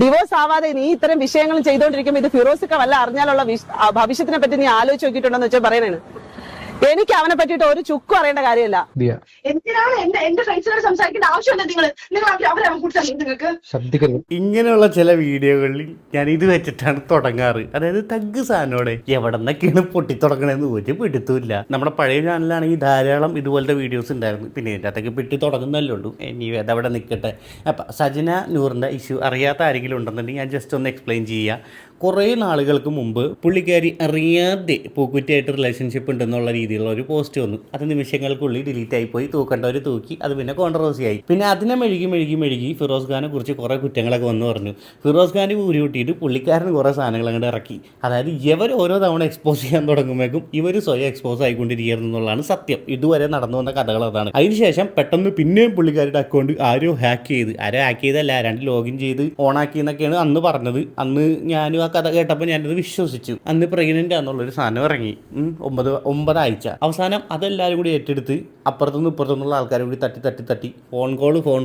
Divorce ആവാതെ നീ ഇത്തരം വിഷയങ്ങൾ ചെയ്തുകൊണ്ടിരിക്കുമ്പോൾ ഇത് ഫിറോസിക്ക വല്ല അറിഞ്ഞാലുള്ള ഭവിഷ്യത്തിനെ പറ്റി നീ ആലോചിച്ച് നോക്കിയിട്ടുണ്ടെന്ന് വെച്ചാൽ പറയുന്നതാണ്. എനിക്ക് അവനെ പറ്റിയിട്ട് ഒരു ചുക്കും അറിയേണ്ട കാര്യമില്ല. എന്തിനാണ് എന്റെ ഫ്രണ്ട്സിനോട് സംസാരിക്കേണ്ട ആവശ്യമില്ല. നിങ്ങൾക്ക് ഇങ്ങനെയുള്ള ചില വീഡിയോകളിൽ ഞാൻ ഇത് വെച്ചിട്ടാണ് തുടങ്ങാറ്. അതായത് തഗ് സാധനോടെ എവിടെ നിന്നൊക്കെയാണ് പൊട്ടിത്തുടങ്ങണമെന്ന് ഒരു പിടുത്തമില്ല. നമ്മുടെ പഴയ ചാനലാണെങ്കിൽ ധാരാളം ഇതുപോലത്തെ വീഡിയോസ് ഉണ്ടായിരുന്നു. പിന്നെ ഇതിൻ്റെ അകത്തേക്ക് പെട്ടി തുടങ്ങുന്നല്ലേ ഉള്ളൂ. ഇനി അതവിടെ നിൽക്കട്ടെ. അപ്പം സജന നൂറിൻ്റെ ഇഷ്യൂ അറിയാത്ത ആരെങ്കിലും ഉണ്ടെന്നുണ്ടെങ്കിൽ ഞാൻ ജസ്റ്റ് ഒന്ന് എക്സ്പ്ലെയിൻ ചെയ്യുക. കുറേ നാളുകൾക്ക് മുമ്പ് പുള്ളിക്കാരി അറിയാതെ പൂക്കുറ്റിയായിട്ട് റിലേഷൻഷിപ്പ് ഉണ്ടെന്നുള്ള രീതിയിലുള്ള ഒരു പോസ്റ്റ് വന്നു. അത് നിമിഷങ്ങൾക്കുള്ളിൽ ഡിലീറ്റ് ആയിപ്പോയി. തൂക്കേണ്ടവർ തൂക്കി. അത് പിന്നെ കോൺട്രവേഴ്സി ആയി. പിന്നെ അതിനെ മെഴുകി ഫിറോസ് ഖാനെ കുറിച്ച് കുറേ കുറ്റങ്ങളൊക്കെ വന്നു പറഞ്ഞു. ഫിറോസ് ഖാൻ്റെ ഊരി കൂട്ടിയിട്ട് പുള്ളിക്കാരന് കുറേ സാധനങ്ങൾ അങ്ങോട്ട് ഇറക്കി. അതായത് ഇവർ ഓരോ തവണ എക്സ്പോസ് ചെയ്യാൻ തുടങ്ങുമ്പോഴേക്കും ഇവർ സ്വയം എക്സ്പോസ് ആയിക്കൊണ്ടിരിക്കുന്നു എന്നുള്ളതാണ് സത്യം. ഇതുവരെ നടന്നു വന്ന കഥകൾ അതാണ്. അതിനുശേഷം പെട്ടെന്ന് പിന്നെയും പുള്ളിക്കാരുടെ അക്കൗണ്ട് ആരോ ഹാക്ക് ചെയ്തല്ല, ആരാണ്ട് ലോഗിൻ ചെയ്ത് ഓണാക്കി എന്നൊക്കെയാണ് അന്ന് പറഞ്ഞത്. അന്ന് ഞാനും കഥ കേട്ടപ്പോൾ ഞാനത് വിശ്വസിച്ചു. അന്ന് പ്രഗ്നന്റ് ആണെന്നുള്ളൊരു സാധനം ഇറങ്ങി 9 ആഴ്ച. അവസാനം അതെല്ലാവരും കൂടി ഏറ്റെടുത്ത് അപ്പുറത്തുനിന്ന് ഇപ്പുറത്തുനിന്നുള്ള ആൾക്കാരെ കൂടി തട്ടി ഫോൺ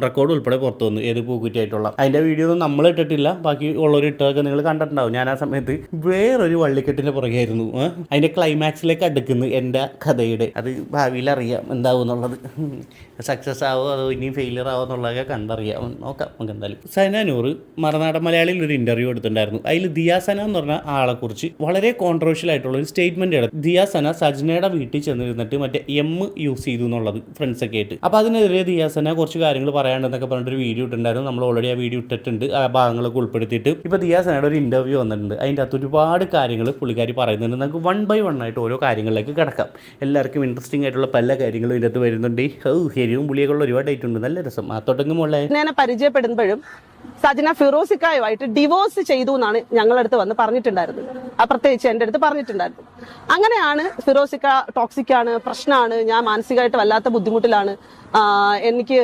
റെക്കോർഡ് ഉൾപ്പെടെ പുറത്തു വന്നു. ഏത് പൂക്കുറ്റിയായിട്ടുള്ള അതിൻ്റെ വീഡിയോ ഒന്നും നമ്മൾ ഇട്ടിട്ടില്ല. ബാക്കി ഉള്ളവർ ഇട്ടതൊക്കെ നിങ്ങൾ കണ്ടിട്ടുണ്ടാവും. ഞാൻ ആ സമയത്ത് വേറൊരു വള്ളിക്കെട്ടിൻ്റെ പുറകെയായിരുന്നു. അതിൻ്റെ ക്ലൈമാക്സിലേക്ക് അടുക്കുന്നു എൻ്റെ കഥയുടെ. അത് ഭാവിയിൽ അറിയാം എന്താവും എന്നുള്ളത്. സക്സസ് ആവോ അതോ ഇനിയും ഫെയിലിയർ ആവോ എന്നുള്ളതൊക്കെ കണ്ടറിയാം. നോക്കാം നമുക്ക് എന്തായാലും. സന നൂറ് മറുനാടൻ മലയാളിയിൽ ഒരു ഇൻ്റർവ്യൂ എടുത്തിട്ടുണ്ടായിരുന്നു. അതിൽ ദിയാസന എന്ന് പറഞ്ഞ ആളെക്കുറിച്ച് വളരെ കോൺട്രവേഴ്ഷ്യൽ ആയിട്ടുള്ള ഒരു സ്റ്റേറ്റ്മെൻറ്റ് എടുത്തു. ദിയാസന സജ്നയുടെ വീട്ടിൽ ചെന്നിരുന്നിട്ട് മറ്റേ യൂസ് ചെയ്തു എന്നുള്ളത് ഫ്രണ്ട്സൊക്കെ ആയിട്ട്. അപ്പോൾ അതിനെതിരെ ദിയാസന കുറച്ച് കാര്യങ്ങൾ പറയാണ്ടെന്നൊക്കെ പറഞ്ഞിട്ടൊരു വീഡിയോ ഇട്ടുണ്ടായിരുന്നു. നമ്മൾ ഓൾറെഡി ആ വീഡിയോ ഇട്ടിട്ടുണ്ട്. ആ ഭാഗങ്ങളൊക്കെ ഉൾപ്പെടുത്തിയിട്ട് ഇപ്പോൾ ദിയാസനയുടെ ഒരു ഇൻ്റർവ്യൂ വന്നിട്ടുണ്ട്. അതിൻ്റെ അകത്ത് ഒരുപാട് കാര്യങ്ങൾ പുള്ളിക്കാരി പറയുന്നുണ്ട്. നമുക്ക് 1 by 1 ആയിട്ട് ഓരോ കാര്യങ്ങളിലേക്ക് കിടക്കാം. എല്ലാവർക്കും ഇൻട്രസ്റ്റിംഗ് ആയിട്ടുള്ള പല കാര്യങ്ങളും ഇതിനകത്ത് വരുന്നുണ്ട്. എരിവും പുളിയൊക്കെ ഉള്ള ഒരുപാട് ആയിട്ടുണ്ട്. നല്ല രസം. ആ തുടങ്ങുമ്പോൾ ഞാൻ പരിചയപ്പെടുമ്പോഴും സജന ഫിറോസിക്കായുമായിട്ട് ഡിവോഴ്സ് ചെയ്തു എന്നാണ് ഞങ്ങളടുത്ത് വന്ന് പറഞ്ഞിട്ടുണ്ടായിരുന്നത്. പ്രത്യേകിച്ച് എൻ്റെ അടുത്ത് പറഞ്ഞിട്ടുണ്ടായിരുന്നു. അങ്ങനെയാണ് ഫിറോസിക്ക ടോക്സിക്കാണ്, പ്രശ്നമാണ്, ഞാൻ മാനസികമായിട്ട് വല്ലാത്ത ബുദ്ധിമുട്ടിലാണ്, എനിക്ക്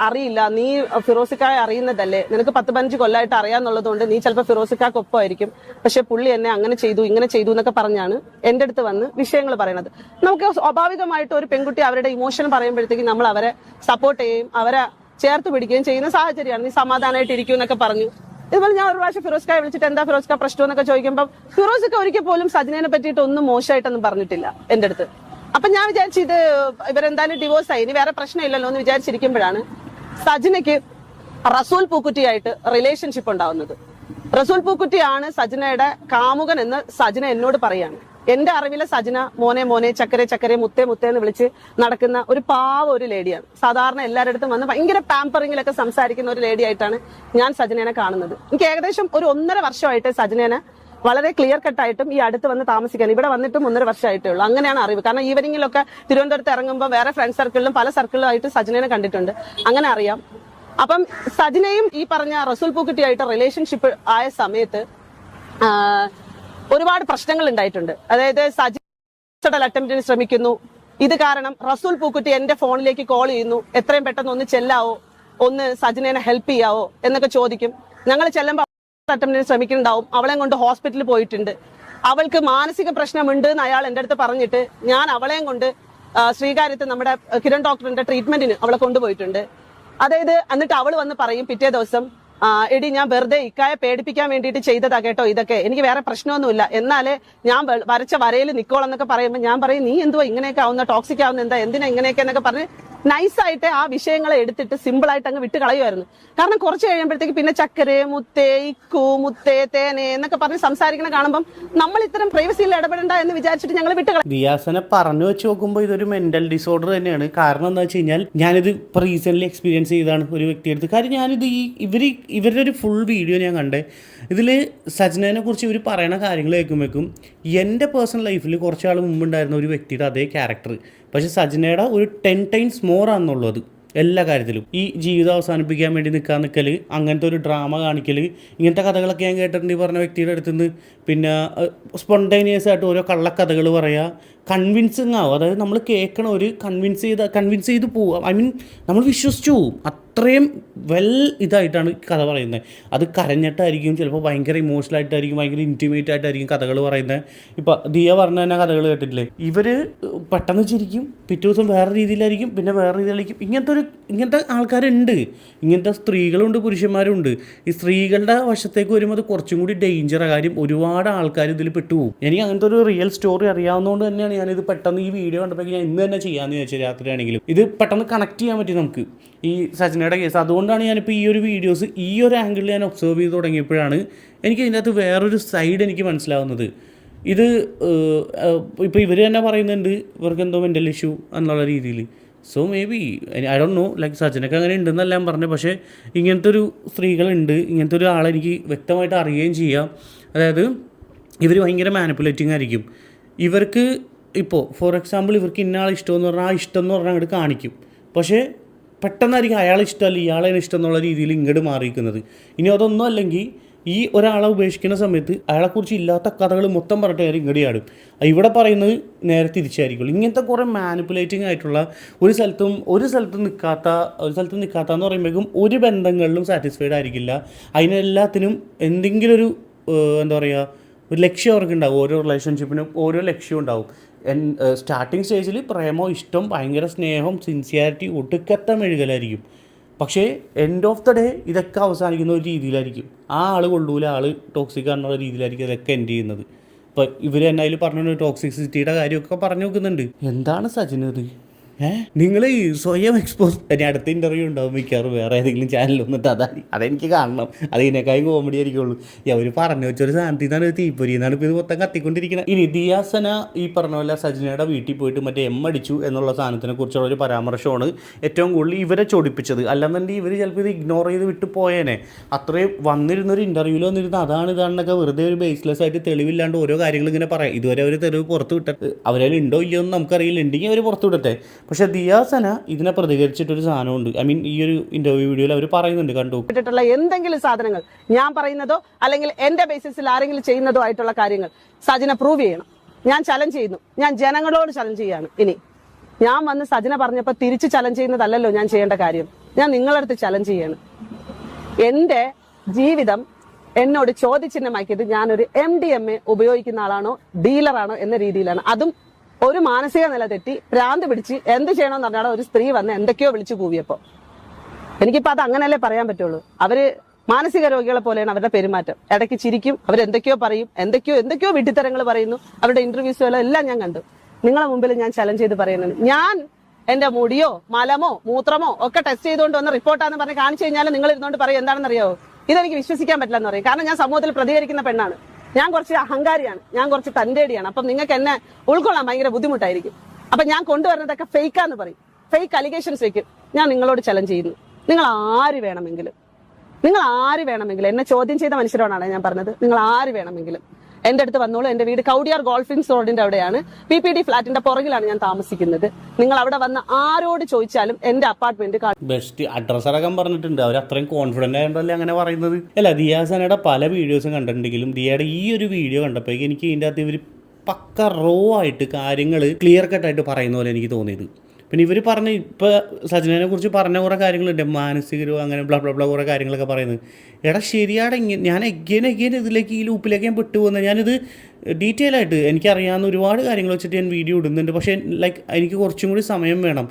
അറിയില്ല, നീ ഫിറോസിക്കായെ അറിയുന്നതല്ലേ, നിനക്ക് 10-15 കൊല്ലമായിട്ട് അറിയാന്നുള്ളതുകൊണ്ട് നീ ചിലപ്പോൾ ഫിറോസിക്കാക്കൊപ്പമായിരിക്കും, പക്ഷെ പുള്ളി എന്നെ അങ്ങനെ ചെയ്തു ഇങ്ങനെ ചെയ്തു എന്നൊക്കെ പറഞ്ഞാണ് എൻ്റെ അടുത്ത് വന്ന് വിഷയങ്ങൾ പറയുന്നത്. നമുക്ക് സ്വാഭാവികമായിട്ട് ഒരു പെൺകുട്ടി അവരുടെ ഇമോഷൻ പറയുമ്പോഴത്തേക്ക് നമ്മൾ അവരെ സപ്പോർട്ട് ചെയ്യും, അവരെ ചേർത്ത് പിടിക്കുകയും ചെയ്യുന്ന സാഹചര്യമാണ്. നീ സമാധാനമായിട്ട് ഇരിക്കും എന്നൊക്കെ പറഞ്ഞു. ഇതുപോലെ ഞാൻ ഒരു പ്രാവശ്യം ഫിറോസ്ക്കായെ വിളിച്ചിട്ട് എന്താ ഫിറോസ്ക്ക പ്രശ്നം എന്നൊക്കെ ചോദിക്കുമ്പോൾ ഫിറോസ്ക്ക ഒരിക്കൽ പോലും സജനയെ പറ്റിയിട്ട് ഒന്നും മോശമായിട്ടൊന്നും പറഞ്ഞിട്ടില്ല എൻ്റെ അടുത്ത്. അപ്പൊ ഞാൻ വിചാരിച്ചു ഇത് ഇവരെന്തായാലും ഡിവോഴ്സ് ആയി, ഇനി വേറെ പ്രശ്നമില്ലല്ലോ എന്ന് വിചാരിച്ചിരിക്കുമ്പോഴാണ് സജനയ്ക്ക് റസൂൽ പൂക്കുറ്റിയായിട്ട് റിലേഷൻഷിപ്പ് ഉണ്ടാവുന്നത്. റസൂൽ പൂക്കുറ്റിയാണ് സജനയുടെ കാമുകൻ എന്ന് സജന എന്നോട് പറയാണ്. എന്റെ അറിവിലെ സജന മോനെ ചക്കരെ മുത്തേ എന്ന് വിളിച്ച് നടക്കുന്ന ഒരു ഒരു ലേഡിയാണ്. സാധാരണ എല്ലാവരുടെ അടുത്തും വന്ന് ഭയങ്കര പാമ്പറിങ്ങിലൊക്കെ സംസാരിക്കുന്ന ഒരു ലേഡി ആയിട്ടാണ് ഞാൻ സജനേനെ കാണുന്നത്. എനിക്ക് ഏകദേശം ഒരു 1.5 വർഷമായിട്ട് സജനേനെ വളരെ ക്ലിയർ കട്ടായിട്ടും ഈ അടുത്ത് വന്ന് താമസിക്കാൻ ഇവിടെ വന്നിട്ടും 1.5 വർഷമായിട്ടേ ഉള്ളൂ. അങ്ങനെയാണ് അറിവ്. കാരണം ഈവനിങ്ങിലൊക്കെ തിരുവനന്തപുരത്ത് ഇറങ്ങുമ്പോൾ വേറെ ഫ്രണ്ട് സർക്കിളിലും പല സർക്കിളിലുമായിട്ട് സജനേനെ കണ്ടിട്ടുണ്ട്. അങ്ങനെ അറിയാം. അപ്പം സജനയും ഈ പറഞ്ഞ റസൂൽ പൂക്കുറ്റിയായിട്ട് റിലേഷൻഷിപ്പ് ആയ സമയത്ത് ഒരുപാട് പ്രശ്നങ്ങൾ ഉണ്ടായിട്ടുണ്ട്. അതായത് സജന അറ്റംപ്റ്റിന് ശ്രമിക്കുന്നു. ഇത് കാരണം റസൂൽ പൂക്കുറ്റി എന്റെ ഫോണിലേക്ക് കോൾ ചെയ്യുന്നു, എത്രയും പെട്ടെന്ന് ഒന്ന് ചെല്ലാവോ, ഒന്ന് സജനേനെ ഹെൽപ്പ് ചെയ്യാവോ എന്നൊക്കെ ചോദിക്കും. ഞങ്ങൾ ചെല്ലുമ്പോൾ അറ്റംപ്റ്റിന് ശ്രമിക്കുന്നുണ്ടാവും. അവളെ കൊണ്ട് ഹോസ്പിറ്റലിൽ പോയിട്ടുണ്ട്. അവൾക്ക് മാനസിക പ്രശ്നമുണ്ട് എന്ന് അയാൾ എൻ്റെ അടുത്ത് പറഞ്ഞിട്ട് ഞാൻ അവളെയും കൊണ്ട് ശ്രീകാര്യത്ത് നമ്മുടെ കിരൺ ഡോക്ടറിന്റെ ട്രീറ്റ്മെന്റിന് അവളെ കൊണ്ടുപോയിട്ടുണ്ട്. അതായത് എന്നിട്ട് അവൾ വന്ന് പറയും പിറ്റേ ദിവസം, എടി ഞാൻ വെറുതെ ഇക്കായെ പേടിപ്പിക്കാൻ വേണ്ടിയിട്ട് ചെയ്തതാ കേട്ടോ, ഇതൊക്കെ എനിക്ക് വേറെ പ്രശ്നമൊന്നുമില്ല, എന്നാലേ ഞാൻ വരച്ച വരയിൽ നിക്കോളെന്നൊക്കെ പറയുമ്പോൾ ഞാൻ പറയും നീ എന്തുവാ ഇങ്ങനെയൊക്കെ ആവുന്ന, ടോക്സിക് ആവുന്ന, എന്താ എന്തിനാ ഇങ്ങനെയൊക്കെ എന്നൊക്കെ പറഞ്ഞ് നൈസായിട്ട് ആ വിഷയങ്ങളെ എടുത്തിട്ട് സിമ്പിളായിട്ട് അങ്ങ് വിട്ട് കളയുമായിരുന്നു. കാരണം കുറച്ച് കഴിയുമ്പോഴത്തേക്ക് പിന്നെ ചക്കരെ മുത്തേ ഇക്കു മുത്തേ തേനെ എന്നൊക്കെ പറഞ്ഞ് സംസാരിക്കണ കാണുമ്പോൾ നമ്മൾ ഇത്തരം പ്രൈവസിയിൽ ഇടപെടണ്ട എന്ന് വിചാരിച്ചിട്ട് ഞങ്ങൾ വിട്ട് കളയും. ദിയാസനെ പറഞ്ഞു വെച്ച് നോക്കുമ്പോൾ ഇതൊരു മെന്റൽ ഡിസോർഡർ തന്നെയാണ്. കാരണം എന്താ വെച്ച് കഴിഞ്ഞാൽ ഞാനിത് ഇപ്പോൾ റീസെൻ്റ്ലി എക്സ്പീരിയൻസ് ചെയ്താണ് ഒരു വ്യക്തിയെടുത്ത്. കാര്യം ഞാനിത് ഇവരുടെ ഒരു ഫുൾ വീഡിയോ ഞാൻ കണ്ടേ. ഇതിൽ സജനയെ കുറിച്ച് ഇവർ പറയുന്ന കാര്യങ്ങൾ കേൾക്കുമ്പോഴേക്കും എൻ്റെ പേഴ്സണൽ ലൈഫിൽ കുറച്ചാൾ മുമ്പുണ്ടായിരുന്ന ഒരു വ്യക്തിയുടെ അതേ ക്യാരക്ടർ, പക്ഷേ സജനയുടെ ഒരു 10 times more ആണെന്നുള്ളത് എല്ലാ കാര്യത്തിലും. ഈ ജീവിതം അവസാനിപ്പിക്കാൻ വേണ്ടി നിൽക്കൽ, അങ്ങനത്തെ ഒരു ഡ്രാമ കാണിക്കൽ, ഇങ്ങനത്തെ കഥകളൊക്കെ ഞാൻ കേട്ടിട്ടുണ്ട് ഈ പറഞ്ഞ വ്യക്തിയുടെ അടുത്തുനിന്ന്. പിന്നെ സ്പോണ്ടേനിയസ് ആയിട്ട് ഓരോ കള്ളക്കഥകൾ പറയുക, കൺവിൻസിങ് ആവും. അതായത് നമ്മൾ കേൾക്കണ ഒരു കൺവിൻസ് ചെയ്ത് പോവുക. ഐ മീൻ നമ്മൾ വിശ്വസിച്ചു പോവും. അത്രയും ഇതായിട്ടാണ് കഥ പറയുന്നത്. അത് കരഞ്ഞിട്ടായിരിക്കും, ചിലപ്പോൾ ഭയങ്കര ഇമോഷണലായിട്ടായിരിക്കും, ഭയങ്കര ഇൻറ്റിമേറ്റ് ആയിട്ടായിരിക്കും കഥകൾ പറയുന്നത്. ഇപ്പോൾ ദിയ പറഞ്ഞ തന്നെ കഥകൾ കേട്ടിട്ടില്ലേ, ഇവർ പെട്ടെന്ന് ചിരിക്കും, പിറ്റേ ദിവസം വേറെ രീതിയിലായിരിക്കും, പിന്നെ വേറെ രീതിയിലായിരിക്കും. ഇങ്ങനത്തെ ആൾക്കാരുണ്ട്, ഇങ്ങനത്തെ സ്ത്രീകളുണ്ട്, പുരുഷന്മാരുണ്ട്. ഈ സ്ത്രീകളുടെ വശത്തേക്ക് വരുമ്പോൾ അത് കുറച്ചും കൂടി ഡേഞ്ചറാണ്. കാര്യം ഒരുപാട് ആൾക്കാർ ഇതിൽ പെട്ടുപോകും. എനിക്ക് അങ്ങനത്തെ ഒരു റിയൽ സ്റ്റോറി അറിയാവുന്നതുകൊണ്ട് തന്നെയാണ് ഞാനിത് പെട്ടെന്ന് ഈ വീഡിയോ കണ്ടപ്പോൾ ഞാൻ ഇന്ന് തന്നെ ചെയ്യാമെന്ന് വിചാരിച്ചത്. രാത്രിയാണെങ്കിലും ഇത് പെട്ടെന്ന് കണക്ട് ചെയ്യാൻ പറ്റി നമുക്ക് ഈ സജനയുടെ കേസ്. അതുകൊണ്ടാണ് ഞാനിപ്പോൾ ഈ ഒരു വീഡിയോസ് ഈ ഒരു ആംഗിളിൽ ഞാൻ ഒബ്സർവ് ചെയ്ത് തുടങ്ങിയപ്പോഴാണ് എനിക്ക് ഇതിൻ്റെ അകത്ത് വേറൊരു സൈഡ് എനിക്ക് മനസ്സിലാവുന്നത്. ഇത് ഇപ്പോൾ ഇവർ തന്നെ പറയുന്നുണ്ട് ഇവർക്ക് എന്തോ മെൻ്റൽ ഇഷ്യൂ എന്നുള്ള രീതിയിൽ. So maybe I don't know, like സജനൊക്കെ അങ്ങനെ ഉണ്ടെന്നല്ല ഞാൻ പറഞ്ഞത്. പക്ഷേ ഇങ്ങനത്തെ ഒരു സ്ത്രീകളുണ്ട്, ഇങ്ങനത്തെ ഒരു ആളെ എനിക്ക് വ്യക്തമായിട്ട് അറിയുകയും ചെയ്യാം. അതായത് ഇവർ ഭയങ്കര മാനിപ്പുലേറ്റിംഗ് ആയിരിക്കും. ഇവർക്ക് ഇപ്പോൾ ഫോർ എക്സാമ്പിൾ ഇവർക്ക് ഇന്ന ആളെ ഇഷ്ടമെന്ന് പറഞ്ഞാൽ ആ ഇഷ്ടം എന്ന് പറഞ്ഞാൽ അങ്ങോട്ട് കാണിക്കും. പക്ഷേ പെട്ടെന്നായിരിക്കും അയാളെ ഇഷ്ടമല്ല ഇയാളെ ഇഷ്ടം എന്നുള്ള രീതിയിൽ ഇങ്ങോട്ട് മാറിയിരിക്കുന്നത്. ഇനി അതൊന്നും അല്ലെങ്കിൽ ഈ ഒരാളെ ഉപേക്ഷിക്കുന്ന സമയത്ത് അയാളെക്കുറിച്ച് ഇല്ലാത്ത കഥകൾ മൊത്തം പറഞ്ഞിട്ട് കാര്യം ഇങ്ങോട്ട് ആടും. ഇവിടെ പറയുന്നത് നേരെ തിരിച്ചായിരിക്കുള്ളൂ. ഇങ്ങനത്തെ കുറേ മാനിപ്പുലേറ്റിംഗ് ആയിട്ടുള്ള ഒരു സ്ഥലത്തും നിൽക്കാത്ത എന്ന് പറയുമ്പോഴേക്കും ഒരു ബന്ധങ്ങളിലും സാറ്റിസ്ഫൈഡ് ആയിരിക്കില്ല. അതിനെല്ലാത്തിനും എന്തെങ്കിലും ഒരു എന്താ പറയുക, ഒരു ലക്ഷ്യം അവർക്കുണ്ടാവും. ഓരോ റിലേഷൻഷിപ്പിനും ഓരോ ലക്ഷ്യം ഉണ്ടാവും. സ്റ്റാർട്ടിങ് സ്റ്റേജിൽ പ്രേമോ ഇഷ്ടം, ഭയങ്കര സ്നേഹം, സിൻസിയാരിറ്റി, ഒടുക്കത്തെ മെഴുകലായിരിക്കും. പക്ഷേ എൻഡ് ഓഫ് ദ ഡേ ഇതൊക്കെ അവസാനിക്കുന്ന ഒരു രീതിയിലായിരിക്കും. ആ ആൾ കൊള്ളൂല, ആൾ ടോക്സിക് ആണെന്നുള്ള രീതിയിലായിരിക്കും ഇതൊക്കെ എൻഡ് ചെയ്യുന്നത്. ഇപ്പോൾ ഇവർ തന്നെ അതിൽ പറഞ്ഞു ടോക്സിസിറ്റിയുടെ കാര്യമൊക്കെ പറഞ്ഞു നോക്കുന്നുണ്ട്. എന്താണ് സജിനത്? നിങ്ങൾ ഈ സ്വയം എക്സ്പോസ്. ഇനി അടുത്ത ഇൻ്റർവ്യൂ ഉണ്ടാവും മിക്കവാറും വേറെ ഏതെങ്കിലും ചാനലിൽ വന്നിട്ട് അതെനിക്ക് കാണണം. അതിനേക്കാളും കോമഡി ആയിരിക്കുള്ളൂ. അവർ പറഞ്ഞു വെച്ചൊരു സാധനത്തിൽ നിന്നാണ് തീപ്പൊരി എന്നാണ് ഇപ്പോൾ ഇത് മൊത്തം കത്തിക്കൊണ്ടിരിക്കുന്നത്. ഇനി ദിയാസന ഈ പറഞ്ഞ പോലെ സജിനയുടെ വീട്ടിൽ പോയിട്ട് മറ്റേ അടിച്ചു എന്നുള്ള സാധനത്തിനെ കുറിച്ചുള്ള ഒരു പരാമർശമാണ് ഏറ്റവും കൂടുതൽ ഇവരെ ചൊടിപ്പിച്ചത്. അല്ലെന്നുണ്ടെങ്കിൽ ഇവർ ചിലപ്പോൾ ഇത് ഇഗ്നോർ ചെയ്ത് വിട്ട് പോയേനെ. അത്രയും വന്നിരുന്നൊരു ഇൻ്റർവ്യൂവിൽ വന്നിരുന്ന ഇതാണെന്നൊക്കെ വെറുതെ ഒരു ബേസ്ലെസ് ആയിട്ട് തെളിവില്ലാണ്ട് ഓരോ കാര്യങ്ങൾ ഇങ്ങനെ പറയാം. ഇതുവരെ അവർ തെളിവ് പുറത്ത് വിട്ടിട്ട് അവരതിൽ ഉണ്ടോ ഇല്ലയോ എന്ന് നമുക്കറിയില്ല. ഉണ്ടെങ്കിൽ അവർ പുറത്ത് വിടട്ടെ. പക്ഷേ ദിയാസന ഇതിനെ പ്രതികരിച്ചിട്ടൊരു സാധനമുണ്ട്. ഐ മീൻ ഈ ഒരു ഇന്റർവ്യൂ വീഡിയോയിൽ അവർ പറയുന്നുണ്ട്, കണ്ടു. എന്തെങ്കിലും സാധനങ്ങൾ ഞാൻ പറയുന്നതോ അല്ലെങ്കിൽ എന്റെ ബേസിസിൽ ആരെങ്കിലും ചെയ്യുന്നതോ ആയിട്ടുള്ള കാര്യങ്ങൾ സജിന പ്രൂവ് ചെയ്യണം. ഞാൻ ചലഞ്ച് ചെയ്യുന്നു. ഞാൻ ജനങ്ങളോട് ചലഞ്ച് ചെയ്യാണ്. ഇനി ഞാൻ വന്ന് സജിന പറഞ്ഞപ്പോൾ തിരിച്ച് ചലഞ്ച് ചെയ്യുന്നതല്ലല്ലോ ഞാൻ ചെയ്യേണ്ട കാര്യം. ഞാൻ നിങ്ങളടുത്ത് ചലഞ്ച് ചെയ്യാണ്. എന്റെ ജീവിതം എന്നോട് ചോദ്യചിഹ്നമാക്കിയത് ഞാനൊരു MDMA ഉപയോഗിക്കുന്ന ആളാണോ ഡീലറാണോ എന്ന രീതിയിലാണ്. അതും ഒരു മാനസിക നില തെറ്റി ഭ്രാന്ത് പിടിച്ച് എന്ത് ചെയ്യണമെന്ന് പറഞ്ഞാൽ ഒരു സ്ത്രീ വന്ന് എന്തൊക്കെയോ വിളിച്ചു കൂവിയപ്പോ എനിക്കിപ്പോ അത് അങ്ങനെയല്ലേ പറയാൻ പറ്റുള്ളൂ. അവര് മാനസിക രോഗികളെ പോലെയാണ് അവരുടെ പെരുമാറ്റം. ഇടയ്ക്ക് ചിരിക്കും, അവരെന്തൊക്കെയോ പറയും, എന്തൊക്കെയോ വിഡ്ഢിത്തരങ്ങൾ പറയുന്നു. അവരുടെ ഇന്റർവ്യൂസുകളെല്ലാം ഞാൻ കണ്ടു. നിങ്ങളെ മുമ്പിൽ ഞാൻ ചലഞ്ച് ചെയ്ത് പറയുന്നത്, ഞാൻ എന്റെ മുടിയോ മലമോ മൂത്രമോ ഒക്കെ ടെസ്റ്റ് ചെയ്തുകൊണ്ട് വന്ന റിപ്പോർട്ടാന്ന് പറഞ്ഞ് കാണിച്ചു കഴിഞ്ഞാൽ നിങ്ങൾ ഇരുന്നോണ്ട് പറയും എന്താണെന്നറിയാവോ, ഇതെനിക്ക് വിശ്വസിക്കാൻ പറ്റില്ല എന്ന് പറയും. കാരണം ഞാൻ സമൂഹത്തിൽ പ്രതികരിക്കുന്ന പെണ്ണാണ്. ഞാൻ കുറച്ച് അഹങ്കാരിയാണ്, ഞാൻ കുറച്ച് തന്റേടിയാണ്. അപ്പം നിങ്ങൾക്ക് എന്നെ ഉൾക്കൊള്ളാൻ ഭയങ്കര ബുദ്ധിമുട്ടായിരിക്കും. അപ്പൊ ഞാൻ കൊണ്ടുവരുന്നതൊക്കെ ഫേക്കാന്ന് പറയും, ഫേക്ക് അലിഗേഷൻസ് വെക്കും. ഞാൻ നിങ്ങളോട് ചലഞ്ച് ചെയ്യുന്നു. നിങ്ങൾ ആര് വേണമെങ്കിലും എന്നെ ചോദ്യം ചെയ്ത മനുഷ്യരോടാണ് ഞാൻ പറഞ്ഞത്. നിങ്ങൾ ആര് വേണമെങ്കിലും എന്റെ അടുത്ത് വന്നോളൂ. എന്റെ വീട് കൗടിയാർ ഗോൾഫിൻസ് റോഡിന്റെ അവിടെയാണ്. PPD ഫ്ലാറ്റിന്റെ പുറകിലാണ് ഞാൻ താമസിക്കുന്നത്. നിങ്ങൾ അവിടെ വന്ന് ആരോട് ചോദിച്ചാലും എന്റെ അപ്പാർട്ട്മെന്റ് ബെസ്റ്റ് അഡ്രസ് അടക്കം പറഞ്ഞിട്ടുണ്ട്. അവർ അത്രയും കോൺഫിഡന്റ് ആയതുകൊണ്ടല്ലേ അങ്ങനെ പറയുന്നത്. അല്ല, ദിയാസനയുടെ പല വീഡിയോസും കണ്ടിട്ടുണ്ടെങ്കിലും ദിയയുടെ ഈ ഒരു വീഡിയോ കണ്ടപ്പോഴേക്കും എനിക്ക് ഇതിൻ്റെ അകത്ത് ഇവർ പക്ക റോ ആയിട്ട് കാര്യങ്ങൾ ക്ലിയർ കട്ടായിട്ട് പറയുന്ന പോലെ എനിക്ക് തോന്നിയത്. പിന്നെ ഇവർ പറഞ്ഞ് ഇപ്പോൾ സജിനെ കുറിച്ച് പറഞ്ഞ കുറേ കാര്യങ്ങളുണ്ട്, മാനസിക രോഗം അങ്ങനെ ബ്ലാ ബ്ലാ ബ്ലാ കുറേ കാര്യങ്ങളൊക്കെ പറയുന്നത്. എടാ ശരിയാണ്. ഞാൻ എഗെയിൻ ഇതിലേക്ക് ഈ ലൂപ്പിലേക്ക് ഞാൻ പെട്ടുപോകുന്നത്. ഞാനിത് ഡീറ്റെയിൽ ആയിട്ട് എനിക്കറിയാവുന്ന ഒരുപാട് കാര്യങ്ങൾ വെച്ചിട്ട് ഞാൻ വീഡിയോ ഇടുന്നുണ്ട്. പക്ഷേ ലൈക്ക് എനിക്ക് കുറച്ചും കൂടി സമയം വേണം.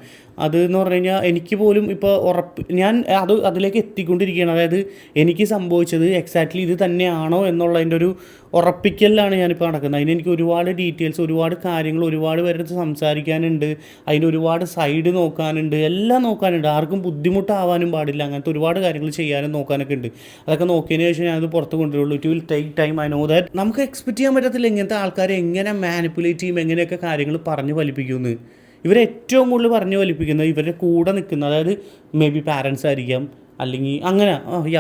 അത് എന്ന് പറഞ്ഞു കഴിഞ്ഞാൽ എനിക്ക് പോലും ഇപ്പോൾ ഞാൻ അതിലേക്ക് എത്തിക്കൊണ്ടിരിക്കുകയാണ്. അതായത് എനിക്ക് സംഭവിച്ചത് എക്സാക്ട്ലി ഇത് തന്നെയാണോ എന്നുള്ളതിൻ്റെ ഒരു ഉറപ്പിക്കലിലാണ് ഞാനിപ്പോൾ നടക്കുന്നത്. അതിനെനിക്ക് ഒരുപാട് ഡീറ്റെയിൽസ്, ഒരുപാട് കാര്യങ്ങൾ, ഒരുപാട് പേരുടെ സംസാരിക്കാനുണ്ട്. അതിന് ഒരുപാട് സൈഡ് നോക്കാനുണ്ട്, എല്ലാം നോക്കാനുണ്ട്. ആർക്കും ബുദ്ധിമുട്ടാവാനും പാടില്ല. അങ്ങനത്തെ ഒരുപാട് കാര്യങ്ങൾ ചെയ്യാനും നോക്കാനൊക്കെ ഉണ്ട്. അതൊക്കെ നോക്കിയതിന് ശേഷം ഞാനത് പുറത്ത് കൊണ്ടുവരുള്ളൂ. It will take time. I know that. നമുക്ക് എക്സ്പെക്ട് ചെയ്യാൻ പറ്റത്തില്ല ഇങ്ങനത്തെ ആൾക്കാരെ എങ്ങനെ മാനിപ്പുലേറ്റ് ചെയ്യും, എങ്ങനെയൊക്കെ കാര്യങ്ങൾ പറഞ്ഞു ഫലിപ്പിക്കുമെന്ന്. ഇവരെ ഏറ്റവും കൂടുതൽ പറഞ്ഞു ഫലിപ്പിക്കുന്നത് ഇവരുടെ കൂടെ നിൽക്കുന്ന, അതായത് മേ ബി പാരൻസ് ആയിരിക്കാം, അല്ലെങ്കിൽ അങ്ങനെ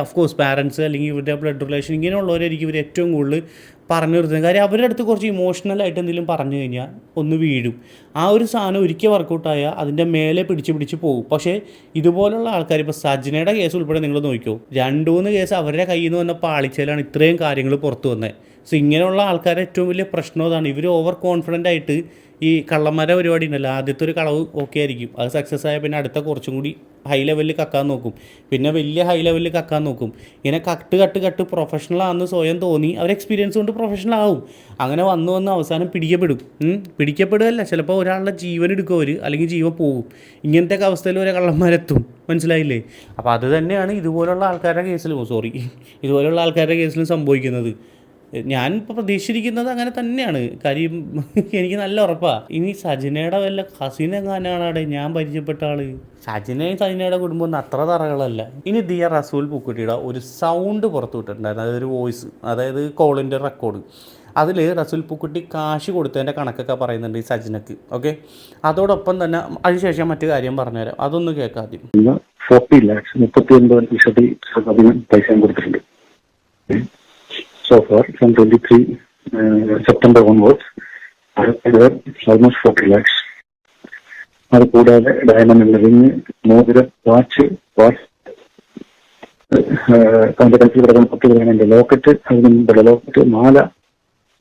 ഓഫ് കോഴ്സ് പാരൻസ്, അല്ലെങ്കിൽ ഇവരുടെ ബ്ലഡ് റിലേഷൻ, ഇങ്ങനെയുള്ളവരായിരിക്കും ഇവർ ഏറ്റവും കൂടുതൽ പറഞ്ഞു നിർത്തുന്നത്. കാര്യം അവരുടെ അടുത്ത് കുറച്ച് ഇമോഷണലായിട്ട് എന്തെങ്കിലും പറഞ്ഞു കഴിഞ്ഞാൽ ഒന്ന് വീഴും. ആ ഒരു സാധനം ഒരിക്കൽ വർക്കൗട്ടായാൽ അതിൻ്റെ മേലെ പിടിച്ച് പോകും. പക്ഷേ ഇതുപോലുള്ള ആൾക്കാർ, ഇപ്പോൾ സജ്നയുടെ കേസ് ഉൾപ്പെടെ നിങ്ങൾ നോക്കിക്കോ, 2-3 കേസ് അവരുടെ കയ്യിൽ നിന്ന് വന്ന പാളിച്ചയിലാണ് ഇത്രയും കാര്യങ്ങൾ പുറത്തു വന്നത്. സോ ഇങ്ങനെയുള്ള ആൾക്കാരുടെ ഏറ്റവും വലിയ പ്രശ്നം അതാണ്. ഇവർ ഓവർ കോൺഫിഡൻ്റ് ആയിട്ട് ഈ കള്ളന്മാരുടെ പരിപാടി ഉണ്ടല്ലോ, ആദ്യത്തെ ഒരു കളവ് ഓക്കെ ആയിരിക്കും, അത് സക്സസ് ആയ പിന്നെ അടുത്ത കുറച്ചും കൂടി ഹൈ ലെവലിൽ കക്കാൻ നോക്കും, പിന്നെ വലിയ ഹൈ ലെവലിൽ കക്കാൻ നോക്കും. ഇങ്ങനെ കട്ട് പ്രൊഫഷണൽ ആണെന്ന് സ്വയം തോന്നി അവർ എക്സ്പീരിയൻസ് കൊണ്ട് പ്രൊഫഷണൽ ആവും. അങ്ങനെ വന്ന് അവസാനം പിടിക്കപ്പെടുകയല്ല, ചിലപ്പോൾ ഒരാളുടെ ജീവൻ എടുക്കും അവർ, അല്ലെങ്കിൽ ജീവൻ പോകും. ഇങ്ങനത്തെ അവസ്ഥയിൽ ഒരു കള്ളന്മാരെത്തും. മനസ്സിലായില്ലേ? അപ്പോൾ അത് തന്നെയാണ് ഇതുപോലുള്ള ആൾക്കാരുടെ കേസിലും സംഭവിക്കുന്നത്. ഞാൻ ഇപ്പോൾ പ്രതീക്ഷിച്ചിരിക്കുന്നത് അങ്ങനെ തന്നെയാണ്. കാര്യം എനിക്ക് നല്ല ഉറപ്പാണ്. ഇനി സജിനയുടെ വല്ല കസിൻ എങ്ങാനാണ് ഞാൻ പരിചയപ്പെട്ട ആൾ. സജിനയുടെ കുടുംബം ഒന്നും അത്ര തറകളല്ല. ഇനി ദിയ റസൂൽ പൂക്കുട്ടിയുടെ ഒരു സൗണ്ട് പുറത്തു വിട്ടിട്ടുണ്ടായിരുന്നു, അതൊരു വോയിസ്, അതായത് കോളിൻ്റെ റെക്കോർഡ്. അതിൽ റസൂൽ പൂക്കുട്ടി കാശ് കൊടുത്തതിൻ്റെ കണക്കൊക്കെ പറയുന്നുണ്ട് ഈ സജിനക്ക്. ഓക്കെ, അതോടൊപ്പം തന്നെ അതിനുശേഷം മറ്റു കാര്യം പറഞ്ഞുതരാം, അതൊന്ന് കേൾക്കാം ആദ്യം. 40 lakhs 39% പൈസ കൊടുത്തിട്ടുണ്ട്. So far, from 23 September onwards, I have paid her almost 40 lakhs. അത് കൂടാതെ ഡയമണ്ട് റിങ്, മോതിരം, വാച്ച്, അതിന്റെ കയ്യിൽ കിടക്കുന്ന 10 ഗ്രാമിന്റെ ലോക്കറ്റ്, അതിന് മുമ്പുള്ള ലോക്കറ്റ്, മാല,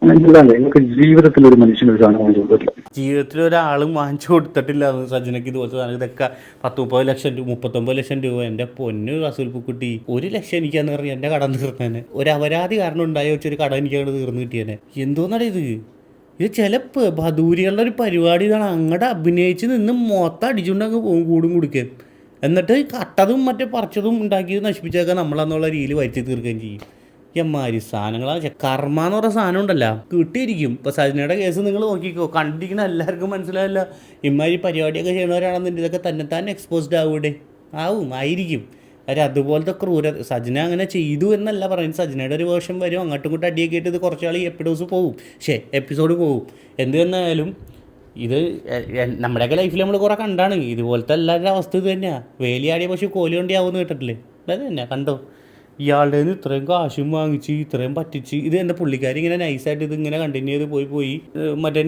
അങ്ങനെയല്ല. ഞങ്ങൾക്ക് ജീവിതത്തിൽ ഒരു മനുഷ്യന് ഒരു സാധനം വാങ്ങിച്ചു കൊടുത്തിട്ടില്ല. ജീവിതത്തിൽ ഒരാളും വാങ്ങിച്ചു കൊടുത്തിട്ടില്ല സജിനക്ക് ഇതുപോലത്തെ സാധനം. ഇതൊക്കെ 10-30 ലക്ഷം രൂപ, 39 ലക്ഷം രൂപ. എൻ്റെ പൊന്നു റസൂൽ പൂക്കുട്ടി, 1 ലക്ഷം എനിക്കാന്ന് പറഞ്ഞാൽ എൻ്റെ കടം തീർന്നേനെ. ഒരു അപരാധി കാരണം ഉണ്ടായി വെച്ചൊരു കടം എനിക്കങ്ങോട്ട് തീർന്നു കിട്ടിയേനെ. എന്തോന്നാണ് ഇത് ചില ബദൂരികളുടെ ഒരു പരിപാടി. ഇതാണ്, അങ്ങോട്ട് അഭിനയിച്ച് നിന്ന് മൊത്തം അടിച്ചുകൊണ്ടങ്ങ് പോകും കൂടും കുടിക്കാൻ. എന്നിട്ട് കട്ടതും മറ്റേ പറിച്ചതും ഉണ്ടാക്കിയത് നശിപ്പിച്ചൊക്കെ നമ്മളെന്നുള്ള രീതിയിൽ വരുത്തി തീർക്കുകയും ചെയ്യും. എമ്മാതിരി സാധനങ്ങളാണ്. കർമ്മ എന്ന് പറഞ്ഞ സാധനം ഉണ്ടല്ലോ, കിട്ടിയിരിക്കും. ഇപ്പോൾ സജിനയുടെ കേസ് നിങ്ങൾ നോക്കിക്കോ, കണ്ടിരിക്കുന്ന എല്ലാവർക്കും മനസ്സിലായല്ലോ. ഇമ്മാതിരി പരിപാടിയൊക്കെ ചെയ്യണവരാണെന്നുണ്ടെങ്കിൽ ഇതൊക്കെ തന്നെ എക്സ്പോസ്ഡ് ആയിരിക്കും. കാര്യം അതുപോലത്തെ സജിന അങ്ങനെ ചെയ്തു എന്നല്ല പറയുന്നത്. സജിനയുടെ ഒരു വേർഷൻ വരും, അങ്ങോട്ടും ഇങ്ങോട്ടും അടിയൊക്കെ ആയിട്ട് ഇത് കുറച്ചാൾ എപ്പിസോഡ് പോകും. എന്ത് തന്നെയായാലും ഇത് നമ്മുടെയൊക്കെ ലൈഫിൽ നമ്മൾ കുറേ കണ്ടാണ്. ഇതുപോലത്തെ എല്ലാവരുടെ അവസ്ഥ ഇത് തന്നെയാണ്. വേലിയാടിയ പശു കോലി കൊണ്ടിയാവുമെന്ന് കേട്ടിട്ടില്ലേ? അത് തന്നെ കണ്ടോ, ഇയാളുടെ നിന്ന് ഇത്രയും കാശും വാങ്ങിച്ച് ഇത്രയും പറ്റിച്ച്. ഇത് എൻ്റെ പുള്ളിക്കാരി ഇങ്ങനെ നൈസായിട്ട് ഇതിങ്ങനെ കണ്ടിന്യൂ ചെയ്ത് പോയി മറ്റേ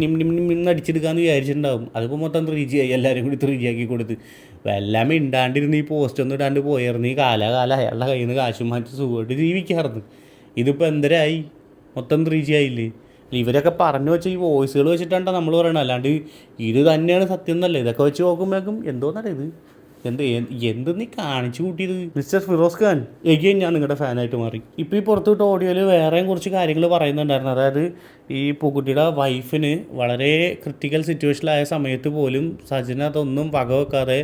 അടിച്ചെടുക്കാമെന്ന് വിചാരിച്ചിട്ടുണ്ടാവും. അതിപ്പോൾ മൊത്തം 3G ആയി, എല്ലാവരും കൂടി 3G ആക്കി കൊടുത്ത്. എല്ലാം ഇണ്ടാണ്ടിരുന്ന് ഈ പോസ്റ്റ് ഒന്നും ഇടാണ്ട് പോയായിരുന്നു. ഈ കാലാകാലം അയാളുടെ കയ്യിൽ നിന്ന് കാശും മാറ്റി സുഖമായിട്ട് ജീവിക്കാറുണ്ട്. ഇതിപ്പോൾ എന്തരായി, മൊത്തം 3G ആയില്ലേ? ഇവരൊക്കെ പറഞ്ഞു വെച്ച ഈ വോയിസുകൾ വെച്ചിട്ടാണ് നമ്മൾ പറയണത്, അല്ലാണ്ട് ഇത് തന്നെയാണ് സത്യം എന്നല്ലേ. ഇതൊക്കെ വെച്ച് നോക്കുമ്പോഴേക്കും എന്തോന്നറിയ ഇത് എന്ത് നീ കാണിച്ചു കൂട്ടിയത്. മിസ്റ്റർ ഫിറോസ് ഖാൻ, എഗെയിൻ ഞാൻ നിങ്ങളുടെ ഫാനായിട്ട് മാറി. ഇപ്പോൾ ഈ പുറത്തുവിട്ട ഓഡിയോയിൽ വേറെയും കുറച്ച് കാര്യങ്ങൾ പറയുന്നുണ്ടായിരുന്നു. അതായത് ഈ പൂക്കുട്ടിയുടെ വൈഫിന് വളരെ ക്രിട്ടിക്കൽ സിറ്റുവേഷനിലായ സമയത്ത് പോലും സജിന അതൊന്നും വകവെക്കാതെ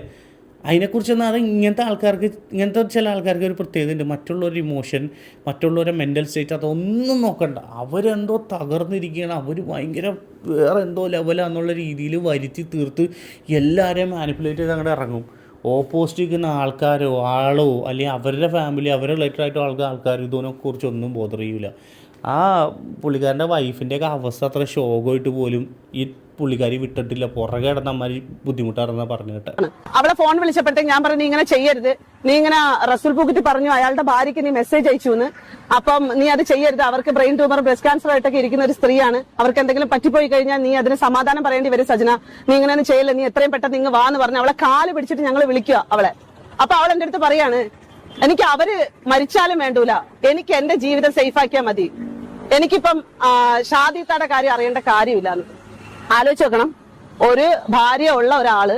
അതിനെക്കുറിച്ചൊന്നും, അത് ഇങ്ങനത്തെ ചില ആൾക്കാർക്ക് ഒരു പ്രത്യേകത ഉണ്ട്. മറ്റുള്ളവരുടെ ഇമോഷൻ, മറ്റുള്ളവരുടെ മെൻ്റൽ സ്റ്റേറ്റ് അതൊന്നും നോക്കണ്ട. അവരെന്തോ തകർന്നിരിക്കുകയാണ്, അവർ ഭയങ്കര വേറെ എന്തോ ലെവലാന്നുള്ള രീതിയിൽ വരുത്തി തീർത്ത് എല്ലാവരെയും മാനിപ്പുലേറ്റ് ചെയ്ത് അങ്ങോട്ട് ഇറങ്ങും. ഓപ്പോസിറ്റ് നിൽക്കുന്ന ആൾക്കാരോ അല്ലെങ്കിൽ അവരുടെ ഫാമിലി, അവരെ റിലേറ്റഡ് ആയിട്ട് ആൾക്കാർ ഇതിനെക്കുറിച്ചൊന്നും ബോധർ ചെയ്യില്ല. ആ പുള്ളിക്കാരൻ്റെ വൈഫിൻ്റെയൊക്കെ അവസ്ഥ അത്ര ശോകമായിട്ട് പോലും ഈ പുള്ളിക്കാരി വിട്ടിട്ടില്ല. പുറകെ കിടന്ന അമ്മാരി ബുദ്ധിമുട്ടാണെന്നാണ് പറഞ്ഞു കേട്ടെ. അവളെ ഫോൺ വിളിച്ചപ്പോഴത്തേക്ക് ഞാൻ പറഞ്ഞു, നീ ഇങ്ങനെ ചെയ്യരുത്, നീ ഇങ്ങനെ റസൂൽ പൂക്കുട്ടി പറഞ്ഞു അയാളുടെ ഭാര്യയ്ക്ക് നീ മെസ്സേജ് അയച്ചു എന്ന്, അപ്പം നീ അത് ചെയ്യരുത്, അവർക്ക് ബ്രെയിൻ ട്യൂമർ, ബ്രസ്റ്റ് ക്യാൻസർ ആയിട്ടൊക്കെ ഇരിക്കുന്ന ഒരു സ്ത്രീയാണ്, അവർക്ക് എന്തെങ്കിലും പറ്റിപ്പോയി കഴിഞ്ഞാൽ നീ അതിന് സമാധാനം പറയേണ്ടി വരും സജന, നീ ഇങ്ങനെയൊന്നും ചെയ്യില്ല, നീ എത്രയും പെട്ടെന്ന് നിങ്ങൾ വാന്ന് പറഞ്ഞു അവളെ കാല് പിടിച്ചിട്ട് ഞങ്ങൾ വിളിക്കുക അവളെ. അപ്പൊ അവൾ എന്റെ അടുത്ത് പറയാണ്, എനിക്ക് അവര് മരിച്ചാലും വേണ്ടൂല, എനിക്ക് എന്റെ ജീവിതം സേഫ് ആക്കിയാൽ മതി, എനിക്കിപ്പം ഷാദിത്തയുടെ കാര്യം അറിയേണ്ട കാര്യമില്ലാന്ന്. ആലോചിച്ച് നോക്കണം, ഒരു ഭാര്യ ഉള്ള ഒരാള്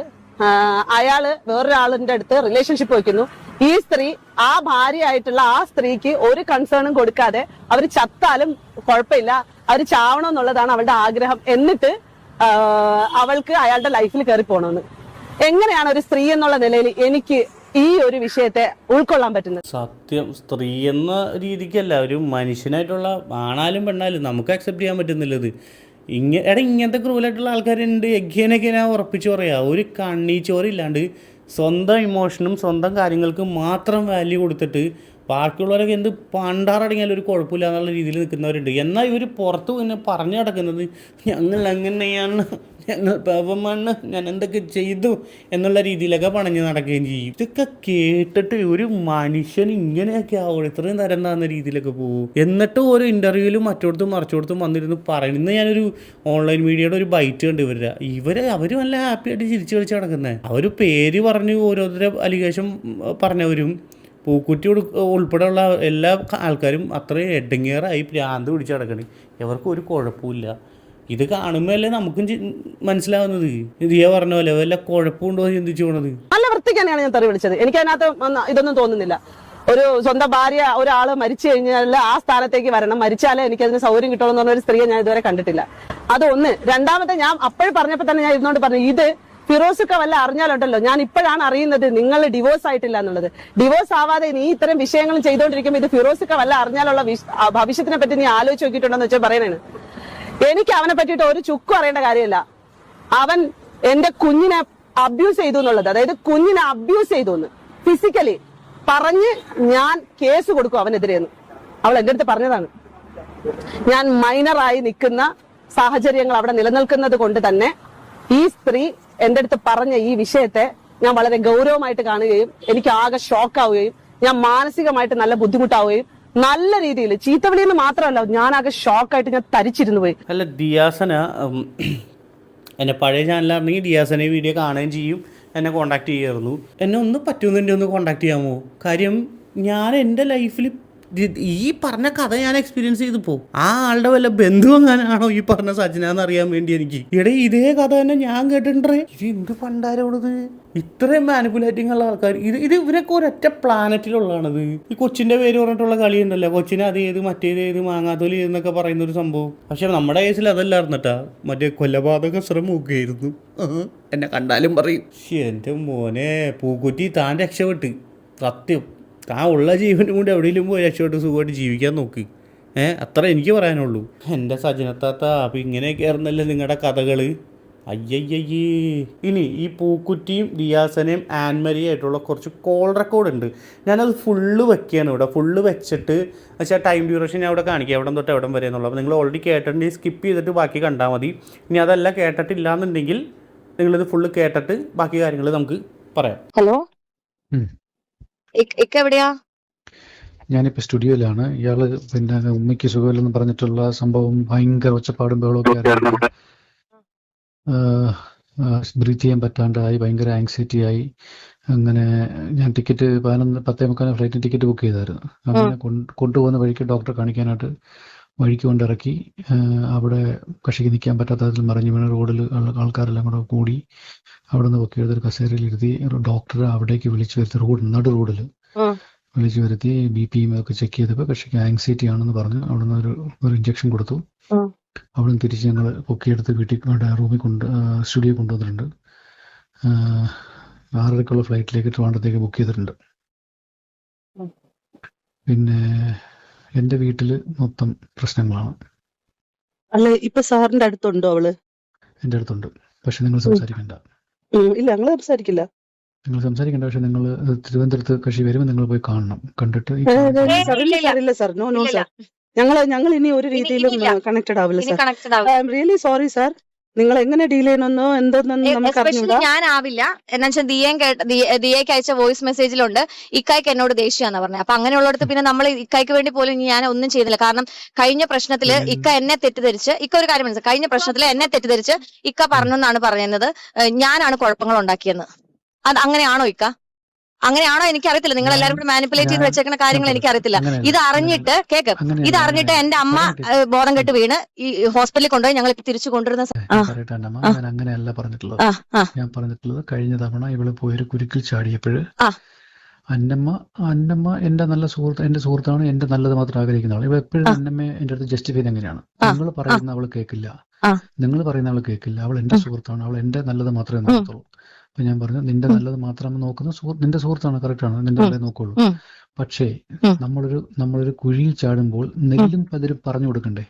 അയാള് വേറൊരാളിന്റെ അടുത്ത് റിലേഷൻഷിപ്പ് വെക്കുന്നു. ഈ സ്ത്രീ ആ ഭാര്യയായിട്ടുള്ള ആ സ്ത്രീക്ക് ഒരു കൺസേണും കൊടുക്കാതെ അവർ ചത്താലും കുഴപ്പമില്ല, അവർ ചാവണമെന്നുള്ളതാണ് അവളുടെ ആഗ്രഹം. എന്നിട്ട് അവൾക്ക് അയാളുടെ ലൈഫിൽ കയറി പോകണമെന്ന്. എങ്ങനെയാണ് ഒരു സ്ത്രീ എന്നുള്ള നിലയിൽ എനിക്ക് ഈ ഒരു വിഷയത്തെ ഉൾക്കൊള്ളാൻ പറ്റുന്നത്? സത്യം, സ്ത്രീ എന്ന രീതിക്കല്ല, ഒരു മനുഷ്യനായിട്ടുള്ള ആണാലും പെണ്ണാലും നമുക്ക് അക്സെപ്റ്റ് ചെയ്യാൻ പറ്റുന്നില്ലത്. ഇങ്ങനത്തെ ക്രൂലായിട്ടുള്ള ആൾക്കാരുണ്ട്. എഗെയിനൊക്കെ ഞാൻ ഉറപ്പിച്ച് പറയാം, ഒരു കണ്ണീച്ചോറില്ലാണ്ട് സ്വന്തം ഇമോഷനും സ്വന്തം കാര്യങ്ങൾക്കും മാത്രം വാല്യൂ കൊടുത്തിട്ട് ബാക്കിയുള്ളവരൊക്കെ എന്ത് പണ്ടാറടങ്ങിയാലും ഒരു കുഴപ്പമില്ല എന്നുള്ള രീതിയിൽ നിൽക്കുന്നവരുണ്ട്. എന്നാൽ ഇവർ പുറത്ത് പിന്നെ പറഞ്ഞു നടക്കുന്നത് ഞങ്ങൾ എങ്ങനെയാണ്, ഞങ്ങൾ പാപമാണ്, ഞാൻ എന്തൊക്കെ ചെയ്തു എന്നുള്ള രീതിയിലൊക്കെ പണഞ്ഞ് നടക്കുകയും ചെയ്യും. ഇതൊക്കെ കേട്ടിട്ട് ഒരു മനുഷ്യൻ ഇങ്ങനെയൊക്കെ ആവുള്ളൂ, ഇത്രയും തരം താന്ന രീതിയിലൊക്കെ പോകും. എന്നിട്ട് ഓരോ ഇൻ്റർവ്യൂവിലും മറ്റോടത്തും മറിച്ചോടത്തും വന്നിരുന്ന് പറയുന്നത്. ഞാനൊരു ഓൺലൈൻ മീഡിയയുടെ ഒരു ബൈറ്റ് കണ്ട് അവർ നല്ല ഹാപ്പി ആയിട്ട് ചിരിച്ച് കളിച്ച് നടക്കുന്നത്. അവർ പേര് പറഞ്ഞ് ഓരോരുത്തരെ അലിഗേഷൻ പറഞ്ഞവരും പൂക്കുറ്റി ഉൾപ്പെടെയുള്ള എല്ലാ ആൾക്കാരും അത്രയും എഡങ്ങേറായി ഭ്രാന്ത് പിടിച്ച് നടക്കണേ. ഇവർക്കും ഒരു കുഴപ്പമില്ല. ഇത് കാണുമ്പോഴല്ലേ നമുക്കും മനസ്സിലാവുന്നത്. ദിയ പറഞ്ഞ പോലെ വല്ല കുഴപ്പമുണ്ടോ ചിന്തിച്ചു പോണത്. നല്ല വൃത്തിക്ക് തന്നെയാണ് ഞാൻ തെറി വിളിച്ചത്. എനിക്ക് അതിനകത്ത് ഇതൊന്നും തോന്നുന്നില്ല. ഒരു സ്വന്തം ഭാര്യ ഒരാൾ മരിച്ചു കഴിഞ്ഞാൽ ആ സ്ഥാനത്തേക്ക് വരണം, മരിച്ചാലേ എനിക്ക് അതിന് സൗകര്യം കിട്ടുള്ളൂ എന്ന് പറഞ്ഞ ഒരു സ്ത്രീയെ ഞാൻ ഇതുവരെ കണ്ടിട്ടില്ല. അതൊന്ന്. രണ്ടാമത്തെ, ഞാൻ അപ്പോഴും പറഞ്ഞപ്പോൾ തന്നെ ഞാൻ ഇരുന്നോണ്ട് പറഞ്ഞു, ഇത് ഫിറോസിക്ക വല്ല അറിഞ്ഞാലുണ്ടല്ലോ, ഞാൻ ഇപ്പോഴാണ് അറിയുന്നത് നിങ്ങൾ ഡിവോഴ്സ് ആയിട്ടില്ല എന്നുള്ളത്. ഡിവോഴ്സ് ആവാതെ നീ ഇത്തരം വിഷയങ്ങളും ചെയ്തുകൊണ്ടിരിക്കുമ്പോൾ ഇത് ഫിറോസിക്ക വല്ല അറിഞ്ഞാലുള്ള ഭവിഷ്യത്തിനെ പറ്റി നീ ആലോചിച്ച് നോക്കിയിട്ടുണ്ടെന്ന് വെച്ചാൽ പറയുന്നതാണ്. എനിക്ക് അവനെ പറ്റിയിട്ട് ഒരു ചുക്കും അറിയേണ്ട കാര്യമില്ല. അവൻ എന്റെ കുഞ്ഞിനെ അബ്യൂസ് ചെയ്തു എന്നുള്ളത്, അതായത് കുഞ്ഞിനെ അബ്യൂസ് ചെയ്തു എന്ന് ഫിസിക്കലി പറഞ്ഞ് ഞാൻ കേസ് കൊടുക്കും അവനെതിരെയെന്ന് അവൾ എന്റെ അടുത്ത് പറഞ്ഞതാണ്. ഞാൻ മൈനറായി നിൽക്കുന്ന സാഹചര്യങ്ങൾ അവിടെ നിലനിൽക്കുന്നത് കൊണ്ട് തന്നെ ഈ സ്ത്രീ എന്റെ അടുത്ത് പറഞ്ഞ ഈ വിഷയത്തെ ഞാൻ വളരെ ഗൗരവമായിട്ട് കാണുകയും എനിക്ക് ആകെ ഷോക്കാവുകയും ഞാൻ മാനസികമായിട്ട് നല്ല ബുദ്ധിമുട്ടാവുകയും നല്ല രീതിയിൽ ചീത്തവിളിയെന്ന് മാത്രമല്ല, ഞാനാകെ ഷോക്കായിട്ട് ഞാൻ തരിച്ചിരുന്നു പോയി. അല്ല, ദിയാസന എന്നെ പഴയ ചാനലാണെങ്കിൽ ദിയാസന വീഡിയോ കാണുകയും ചെയ്യും, എന്നെ കോൺടാക്ട് ചെയ്യായിരുന്നു. എന്നെ ഒന്ന് പറ്റുമെന്ന് ഒന്ന് കോൺടാക്ട് ചെയ്യാമോ? കാര്യം ഞാൻ എൻ്റെ ലൈഫിൽ ഈ പറഞ്ഞ കഥ ഞാൻ എക്സ്പീരിയൻസ് ചെയ്തു പോകും. ആ ആളുടെ വല്ല ബന്ധു എങ്ങാനാണോ ഈ പറഞ്ഞ സജ്ജന എന്നറിയാൻ വേണ്ടി എനിക്ക്. ഇവിടെ ഇതേ കഥ തന്നെ ഞാൻ കേട്ടിട്ടുണ്ടേ. ഇത് എന്ത് പണ്ടാരോടത് ഇത്രയും മാനിപ്പുലേറ്റിംഗ് ഉള്ള ആൾക്കാർ. ഇവരൊക്കെ ഒരൊറ്റ പ്ലാനറ്റിലുള്ളതാണത്. ഈ കൊച്ചിൻ്റെ പേര് പറഞ്ഞിട്ടുള്ള കളി ഉണ്ടല്ലോ, കൊച്ചിനെ അത് ഏത് മറ്റേത് മാങ്ങാത്തോലി എന്നൊക്കെ പറയുന്ന ഒരു സംഭവം. പക്ഷെ നമ്മുടെ കേസിൽ അതല്ലായിരുന്നു കേട്ടാ, മറ്റേ കൊലപാതക ശ്രമമൊക്കെയായിരുന്നു. എന്നെ കണ്ടാലും പറയും, എൻ്റെ മോനെ പൂക്കുറ്റി താൻ രക്ഷപ്പെട്ട്, സത്യം താൻ ഉള്ള ജീവനും കൂടി എവിടെയെങ്കിലും പോയി രക്ഷപ്പെട്ട് സുഖമായിട്ട് ജീവിക്കാൻ നോക്ക്. അത്ര എനിക്ക് പറയാനുള്ളൂ. എൻ്റെ സജനത്താത്ത, അപ്പം ഇങ്ങനെയൊക്കെ ആയിരുന്നല്ലേ നിങ്ങളുടെ കഥകൾ. അയ്യയ്യേ. ഇനി ഈ പൂക്കുറ്റിയും ദിയാസനയും ആൻമരിയും ആയിട്ടുള്ള കുറച്ച് കോൾ റെക്കോർഡ് ഉണ്ട്. ഞാനത് ഫുള്ള് വെക്കുകയാണ് ഇവിടെ. ഫുള്ള് വെച്ചിട്ട് വെച്ചാൽ ടൈം ഡ്യൂറേഷൻ ഞാൻ ഇവിടെ കാണിക്കാം, എവിടെ തൊട്ട് എവിടെ വരെ എന്നുള്ളത്. അപ്പോൾ നിങ്ങൾ ഓൾറെഡി കേട്ടിട്ടുണ്ടെങ്കിൽ സ്കിപ്പ് ചെയ്തിട്ട് ബാക്കി കണ്ടാൽ മതി. ഇനി അതല്ല കേട്ടിട്ടില്ല എന്നുണ്ടെങ്കിൽ നിങ്ങളിത് ഫുള്ള് കേട്ടിട്ട് ബാക്കി കാര്യങ്ങൾ നമുക്ക് പറയാം. ഹലോ, എവിടെയാ? ഞാനിപ്പോൾ സ്റ്റുഡിയോയിലാണ്. ഇയാള് പിന്നെ ഉമ്മയ്ക്ക് സുഖമില്ലെന്ന് പറഞ്ഞിട്ടുള്ള സംഭവം ഭയങ്കര ഒച്ചപ്പാടും ബഹളമൊക്കെ ആയിരുന്നു. ബ്രീത്ത് ചെയ്യാൻ പറ്റാണ്ടായി, ഭയങ്കര ആങ്സൈറ്റി ആയി. അങ്ങനെ ഞാൻ ടിക്കറ്റ് 10:15 ഫ്ലൈറ്റിന് ടിക്കറ്റ് ബുക്ക് ചെയ്തായിരുന്നു. അങ്ങനെ കൊണ്ടുപോകുന്ന വഴിക്ക് ഡോക്ടറെ കാണിക്കാനായിട്ട് വഴിക്ക് കൊണ്ടിറക്കി. അവിടെ കക്ഷിക്ക് നിൽക്കാൻ പറ്റാത്ത തരത്തിൽ മറിഞ്ഞു വീണ് റോഡിൽ ആൾക്കാരെല്ലാം കൂടെ കൂടി അവിടെ നിന്ന് പൊക്കിയെടുത്തൊരു കസേരയിൽ ഇരുത്തി ഡോക്ടറെ അവിടേക്ക് വിളിച്ചു വരുത്തി, നടു റോഡിൽ വിളിച്ചു വരുത്തി BP ഒക്കെ ചെക്ക് ചെയ്തപ്പോൾ കക്ഷിക്ക് ആങ്സൈറ്റി ആണെന്ന് പറഞ്ഞ് അവിടെ നിന്ന് ഒരു ഇഞ്ചക്ഷൻ കൊടുത്തു. അവിടെ നിന്ന് തിരിച്ച് ഞങ്ങൾ പൊക്കിയെടുത്ത് വീട്ടിൽ റൂമിൽ സ്റ്റുഡിയോ കൊണ്ടുവന്നിട്ടുണ്ട്. 6:30 ഫ്ലൈറ്റിലേക്ക് ട്രിവാൻഡ്രത്തേക്ക് ബുക്ക് ചെയ്തിട്ടുണ്ട്. പിന്നെ എന്റെ വീട്ടില് മൊത്തം പ്രശ്നങ്ങളാണ്. അല്ല, ഇപ്പൊ സാറിന്റെ അടുത്തുണ്ടോ അവള്? എന്റെ അടുത്തുണ്ട്, പക്ഷെ നിങ്ങൾ സംസാരിക്കണ്ട. ഇല്ല, ഞങ്ങള് സംസാരിക്കില്ല. നിങ്ങൾ സംസാരിക്കണ്ട, പക്ഷെ നിങ്ങൾ തിരുവനന്തപുരത്ത് കക്ഷി വരുമ്പോൾ നിങ്ങൾ പോയി കാണണം. കണ്ടിട്ട് സാറില്ല സാർ, നോ നോ സാർ, ഞങ്ങൾ ഇനി ഒരു രീതിയിലും കണക്റ്റഡ് ആവില്ല sir. I am really sorry sir. നിങ്ങൾ എങ്ങനെ ഡീൽ ചെയ്യണമെന്നോ എന്തെന്നൊന്നും നമുക്ക് അറിഞ്ഞൂടാ. ഞാനാവില്ല. എന്നാ വെച്ചാൽ ദിയയ്ക്ക് അയച്ച വോയിസ് മെസ്സേജിലുണ്ട് ഇക്കായ്ക്ക് എന്നോട് ദേഷ്യാന്ന് പറഞ്ഞത്. അപ്പൊ അങ്ങനെയുള്ളടത്ത് പിന്നെ നമ്മൾ ഇക്കായ്ക്ക് വേണ്ടി പോലും ഞാൻ ഒന്നും ചെയ്തില്ല. കാരണം കഴിഞ്ഞ പ്രശ്നത്തില് ഇക്ക എന്നെ തെറ്റിദ്ധരിച്ച്, ഇക്ക ഒരു കാര്യം മനസ്സിലായി, കഴിഞ്ഞ പ്രശ്നത്തില് എന്നെ തെറ്റിദ്ധരിച്ച് ഇക്ക പറഞ്ഞെന്നാണ് പറയുന്നത് ഞാനാണ് കുഴപ്പങ്ങൾ ഉണ്ടാക്കിയെന്ന്. അത് അങ്ങനെയാണോ ഇക്ക? അങ്ങനെയാണോ എനിക്കറിയത്തില്ല. നിങ്ങൾ എല്ലാവരും കൂടി മാനിപ്പുലേറ്റ് ചെയ്ത് വെച്ചേക്കുന്ന കാര്യങ്ങൾ എനിക്കറിയത്തില്ല. ഇത് അറിഞ്ഞിട്ട് എന്റെ അമ്മ ബോധം കെട്ട് വീണ് ഈ ഹോസ്പിറ്റലിൽ കൊണ്ടുപോയി ഞങ്ങൾ തിരിച്ചു കൊണ്ടുവരുന്ന. ഞാൻ അങ്ങനെയല്ല പറഞ്ഞിട്ടുള്ളത്. ഞാൻ പറഞ്ഞിട്ടുള്ളത് കഴിഞ്ഞ തവണ ഇവള് പോയൊരു കുരുക്കിൽ ചാടിയപ്പോഴ് അന്നമ്മ എന്റെ സുഹൃത്താണ്, എന്റെ നല്ലത് മാത്രം ആഗ്രഹിക്കുന്ന ആൾ. ഇവ എപ്പോഴും അന്നമ്മയെ എന്റെ അടുത്ത് ജസ്റ്റിഫൈ എങ്ങനെയാണ്, നിങ്ങൾ പറയുന്ന അവള് കേൾക്കില്ല, അവൾ എന്റെ സുഹൃത്താണ്, അവൾ എന്റെ നല്ലത് മാത്രമേ നോക്കത്തുള്ളൂ. അപ്പൊ ഞാൻ പറഞ്ഞു, നിന്റെ നല്ലത് മാത്രം നോക്കുന്ന നിന്റെ സുഹൃത്താണ്, കറക്റ്റാണ്, നിന്റെ നല്ലത് നോക്കുള്ളൂ. പക്ഷേ നമ്മളൊരു കുഴിയിൽ ചാടുമ്പോൾ നെല്ലും പതിരും പറഞ്ഞു കൊടുക്കണ്ടേ?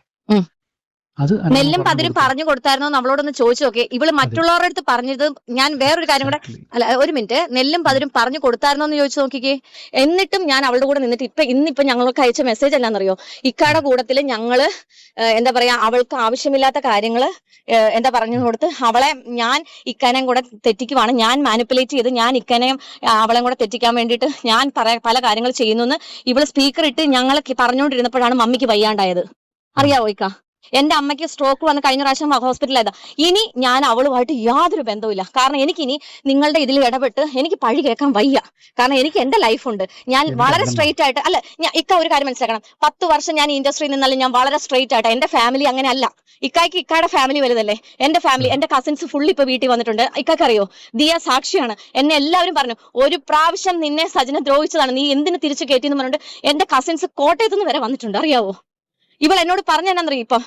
അത് നെല്ലും പതിരും പറഞ്ഞു കൊടുത്തായിരുന്നോ അവളോടൊന്ന് ചോദിച്ചു നോക്കേ. ഇവള് മറ്റുള്ളവരുടെ അടുത്ത് പറഞ്ഞത് ഞാൻ വേറൊരു കാര്യം കൂടെ അല്ല, ഒരു മിനിറ്റ്, നെല്ലും പതിരും പറഞ്ഞു കൊടുത്തായിരുന്നോ എന്ന് ചോദിച്ചു നോക്കിക്കേ. എന്നിട്ടും ഞാൻ അവളുടെ കൂടെ നിന്നിട്ട് ഇന്നിപ്പോ ഞങ്ങൾക്ക് അയച്ച മെസ്സേജ് എന്നാന്നറിയോ, ഇക്കാടെ കൂടത്തില് ഞങ്ങള് എന്താ പറയാ അവൾക്ക് ആവശ്യമില്ലാത്ത കാര്യങ്ങള് എന്താ പറഞ്ഞു കൊടുത്ത് അവളെ ഞാൻ ഇക്കാനെയും കൂടെ തെറ്റിക്കുവാണ്, ഞാൻ മാനിപ്പുലേറ്റ് ചെയ്ത് ഞാൻ ഇക്കാനെയും അവളെയും കൂടെ തെറ്റിക്കാൻ വേണ്ടിയിട്ട് ഞാൻ പല കാര്യങ്ങൾ ചെയ്യുന്നു എന്ന് ഇവള് സ്പീക്കർ ഇട്ട് ഞങ്ങൾ പറഞ്ഞുകൊണ്ടിരുന്നപ്പോഴാണ് മമ്മിക്ക് വയ്യാണ്ടായത്. അറിയാവോ ഇക്ക? എന്റെ അമ്മയ്ക്ക് സ്ട്രോക്ക് വന്ന് കഴിഞ്ഞ പ്രാവശ്യം ഹോസ്പിറ്റലായതാ. ഇനി ഞാൻ അവളുമായിട്ട് യാതൊരു ബന്ധവുമില്ല. കാരണം എനിക്കിനി നിങ്ങളുടെ ഇതിൽ ഇടപെട്ട് എനിക്ക് പഴി കേൾക്കാൻ വയ്യ. കാരണം എനിക്ക് എന്റെ ലൈഫുണ്ട്. ഞാൻ വളരെ സ്ട്രെയിറ്റ് ആയിട്ട് അല്ല, ഇക്ക ഒരു കാര്യം മനസ്സിലാക്കണം, 10 വർഷം ഞാൻ ഇൻഡസ്ട്രിയിൽ നിന്നാലും ഞാൻ വളരെ സ്ട്രെയിറ്റ് ആയിട്ട്, എന്റെ ഫാമിലി അങ്ങനെ അല്ല. ഇക്കായ്ക്ക് ഇക്കായുടെ ഫാമിലി വലുതല്ലേ. എന്റെ ഫാമിലി, എന്റെ കസിൻസ് ഫുള്ള് ഇപ്പൊ വീട്ടിൽ വന്നിട്ടുണ്ട്. ഇക്കാക്ക് അറിയോ, ദിയ സാക്ഷിയാണ്. എന്നെ എല്ലാവരും പറഞ്ഞു, ഒരു പ്രാവശ്യം നിന്നെ സജന ദ്രോഹിച്ചതാണ്, നീ എന്തിനു തിരിച്ചു കയറ്റിയെന്ന് പറഞ്ഞിട്ട് എന്റെ കസിൻസ് കോട്ടയത്ത് നിന്ന് വരെ വന്നിട്ടുണ്ട്. അറിയാവോ? ഇവൾ എന്നോട് പറഞ്ഞെന്നറിയ ഇപ്പൊ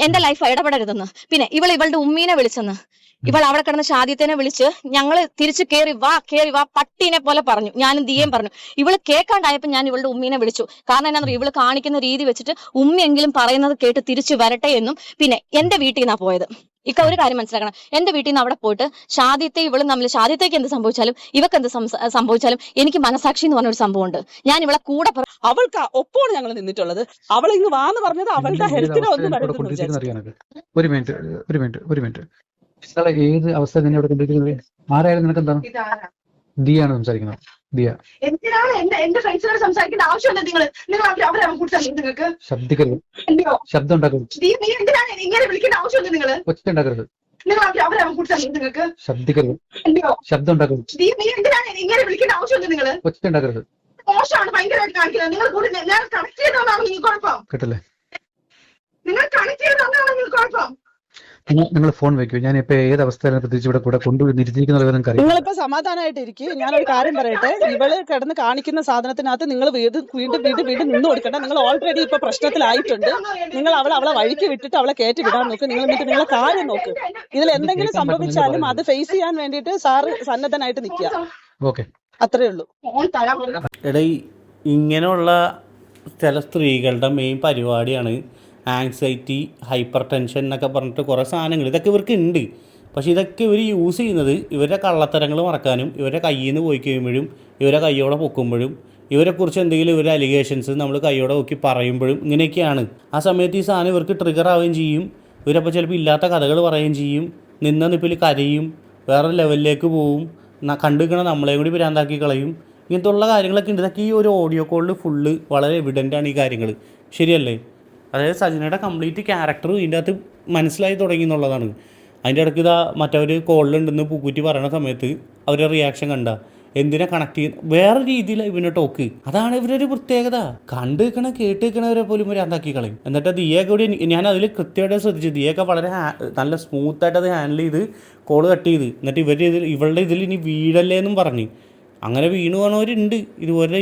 എന്റെ ലൈഫ് ഇടപെടരുതെന്ന്. പിന്നെ ഇവളുടെ ഉമ്മീനെ വിളിച്ചെന്ന്. ഇവൾ അവിടെ കിടന്ന് ഷാദിയത്തിനെ വിളിച്ച് ഞങ്ങള് തിരിച്ചു കേറി വാ പട്ടീനെ പോലെ പറഞ്ഞു. ഞാനും ദിയേം പറഞ്ഞു. ഇവള് കേൾക്കാണ്ടായപ്പോ ഞാൻ ഇവളുടെ ഉമ്മീനെ വിളിച്ചു. കാരണം എന്നാ ഇവള് കാണിക്കുന്ന രീതി വെച്ചിട്ട് ഉമ്മയെങ്കിലും പറയുന്നത് കേട്ട് തിരിച്ചു വരട്ടെ എന്നും. പിന്നെ എന്റെ വീട്ടിൽ നിന്നാ പോയത്. ഇക്ക ഒരു കാര്യം മനസ്സിലാക്കണം, എന്റെ വീട്ടിൽ നിന്ന് അവിടെ പോയിട്ട് ഷാദിയത്തെ ഇവളും തമ്മിൽ, ഷാദിയത്തേക്ക് എന്ത് സംഭവിച്ചാലും ഇവക്ക് എന്ത് സംഭവിച്ചാലും എനിക്ക് മനസാക്ഷി എന്ന് പറഞ്ഞൊരു സംഭവമുണ്ട്. ഞാൻ ഇവളെ കൂടെ അവൾക്ക് ഒപ്പമാണ് ഞങ്ങൾ നിന്നിട്ടുള്ളത്. അവൾ ഇങ്ങ് വാന്ന് പറഞ്ഞത് അവളുടെ ഹെൽത്തിനെ ഒന്നും ഒരു മിനിറ്റ് ഇന്നലെ ഏത് അവസ്ഥ നിന്നെ ഇവിടെ കൊണ്ടിരിക്കുന്നത്? ആരായാലും നിനക്ക് എന്താണ്? ദിയാണ് സംസാരിക്കുന്നത്. ദിയ, എന്തിനാണ് എന്റെ ഫ്രണ്ട്സിനോട് സംസാരിക്കേണ്ട ആവശ്യമില്ല. നിങ്ങൾ അവരെ കൂട്ടാൻ നിങ്ങൾക്ക് ശബ്ദിക്കരുത്, ശബ്ദം ഉണ്ടാക്കരുത്, നീ എന്തിനാണ് ഇങ്ങനെ വിളിക്കേണ്ട ആവശ്യമില്ല. ഒച്ച ഉണ്ടാക്കരുത്, നിങ്ങൾ അവരെ കൂട്ടാൻ നിങ്ങൾക്ക് ശബ്ദിക്കരുത്, ശബ്ദം ഉണ്ടാക്കരുത്, നീ എന്തിനാണ് ഇങ്ങനെ വിളിക്കേണ്ട ആവശ്യമില്ല. ഒച്ച ഉണ്ടാക്കരുത്. മോശമാണ് ഭയങ്കരമായിട്ട് കാണിക്കുന്നത്. നിങ്ങൾ കൂടി ഞാൻ കണക്ട് ചെയ്തതാണ് നിങ്ങൾക്ക് കുഴപ്പം. കേട്ടല്ലേ? നിങ്ങൾ കണക്ട് ചെയ്തതാണ് നിങ്ങൾക്ക് കുഴപ്പം. നിങ്ങൾ ഫോൺ വെക്കൂ. ഞാൻ ഇപ്പൊ ഏത് അവസ്ഥയിലാണ് പ്രത്യേകിച്ച് ഇവിടെ കൂടെ കൊണ്ടുവന്നിരിക്കുന്നത് നിങ്ങൾക്ക് അറിയാം. നിങ്ങളിപ്പോ സമാധാനമായിട്ട് ഇരിക്കും. ഞാനൊരു കാര്യം പറയട്ടെ, ഇവള് കിടന്ന് കാണിക്കുന്ന സാധനത്തിനകത്ത് നിങ്ങൾ വീണ്ടും നിന്ന് കൊടുക്കണ്ട. നിങ്ങൾ ഓൾറെഡി ഇപ്പൊ പ്രശ്നത്തിലായിട്ടുണ്ട്. നിങ്ങൾ അവളെ വഴിക്ക് വിട്ടിട്ട് അവളെ കയറ്റി വിടാൻ നോക്ക്. നിങ്ങൾ എന്നിട്ട് നിങ്ങളെ കാര്യം നോക്ക്. ഇതിൽ എന്തെങ്കിലും സംഭവിച്ചാലും അത് ഫേസ് ചെയ്യാൻ വേണ്ടിയിട്ട് സാറ് സന്നദ്ധനായിട്ട് നിൽക്കുക. ഓക്കെ, അത്രേ ഉള്ളൂ. എടേ, ഇങ്ങനെയുള്ള ചില സ്ത്രീകളുടെ മെയിൻ പരിപാടിയാണ് ആങ്സൈറ്റി, ഹൈപ്പർ ടെൻഷൻ എന്നൊക്കെ പറഞ്ഞിട്ട് കുറേ സാധനങ്ങൾ ഇതൊക്കെ ഇവർക്ക് ഉണ്ട്. പക്ഷേ ഇതൊക്കെ ഇവർ യൂസ് ചെയ്യുന്നത് ഇവരുടെ കള്ളത്തരങ്ങൾ മറക്കാനും, ഇവരുടെ കയ്യിൽ നിന്ന് പോയി കഴിയുമ്പോഴും, ഇവരെ കയ്യോടെ പൊക്കുമ്പോഴും, ഇവരെക്കുറിച്ച് എന്തെങ്കിലും ഒരു അലിഗേഷൻസ് നമ്മൾ കയ്യോടെ നോക്കി പറയുമ്പോഴും ഇങ്ങനെയൊക്കെയാണ്. ആ സമയത്ത് ഈ സാധനം ഇവർക്ക് ട്രിഗർ ആവുകയും ചെയ്യും. ഇവരപ്പോൾ ചിലപ്പോൾ ഇല്ലാത്ത കഥകൾ പറയുകയും ചെയ്യും. നിന്ന നിപ്പിൽ കരയും, വേറെ ലെവലിലേക്ക് പോവും, കണ്ടുനിൽക്കണ നമ്മളെയും കൂടി ഭ്രാന്താക്കി കളയും. ഇങ്ങനത്തെ ഉള്ള കാര്യങ്ങളൊക്കെ ഉണ്ട്. ഇതൊക്കെ ഈ ഒരു ഓഡിയോ കോളിൽ ഫുള്ള് വളരെ എവിഡൻ്റാണ് ഈ കാര്യങ്ങൾ. ശരിയല്ലേ? അതായത് സജനയുടെ കംപ്ലീറ്റ് ക്യാരക്ടർ ഇതിൻ്റെ അകത്ത് മനസ്സിലായി തുടങ്ങി എന്നുള്ളതാണ്. അതിൻ്റെ ഇടയ്ക്ക് ഇതാ മറ്റവർ കോളിലുണ്ടെന്ന് പൂക്കുറ്റി പറയുന്ന സമയത്ത് അവരുടെ റിയാക്ഷൻ കണ്ട എന്തിനാ കണക്ട് ചെയ്യുന്ന വേറെ രീതിയിലാണ് ഇവൻ്റെ ടോക്ക്. അതാണ് ഇവരൊരു പ്രത്യേകത. കണ്ടു നിൽക്കണ കേട്ട് നിൽക്കണവരെ പോലും ഇവരാന്താക്കി കളയും. എന്നിട്ട് ദിയൊക്കെ കൂടി ഞാൻ അതിൽ കൃത്യമായിട്ട് ശ്രദ്ധിച്ചു. ദിയൊക്കെ വളരെ നല്ല സ്മൂത്തായിട്ട് അത് ഹാൻഡിൽ ചെയ്ത് കോള് കട്ട് ചെയ്ത് എന്നിട്ട് ഇവളുടെ ഇതിൽ ഇനി വീഴല്ലേ എന്നും പറഞ്ഞ് അങ്ങനെ വീണ് പോകണവരുണ്ട്.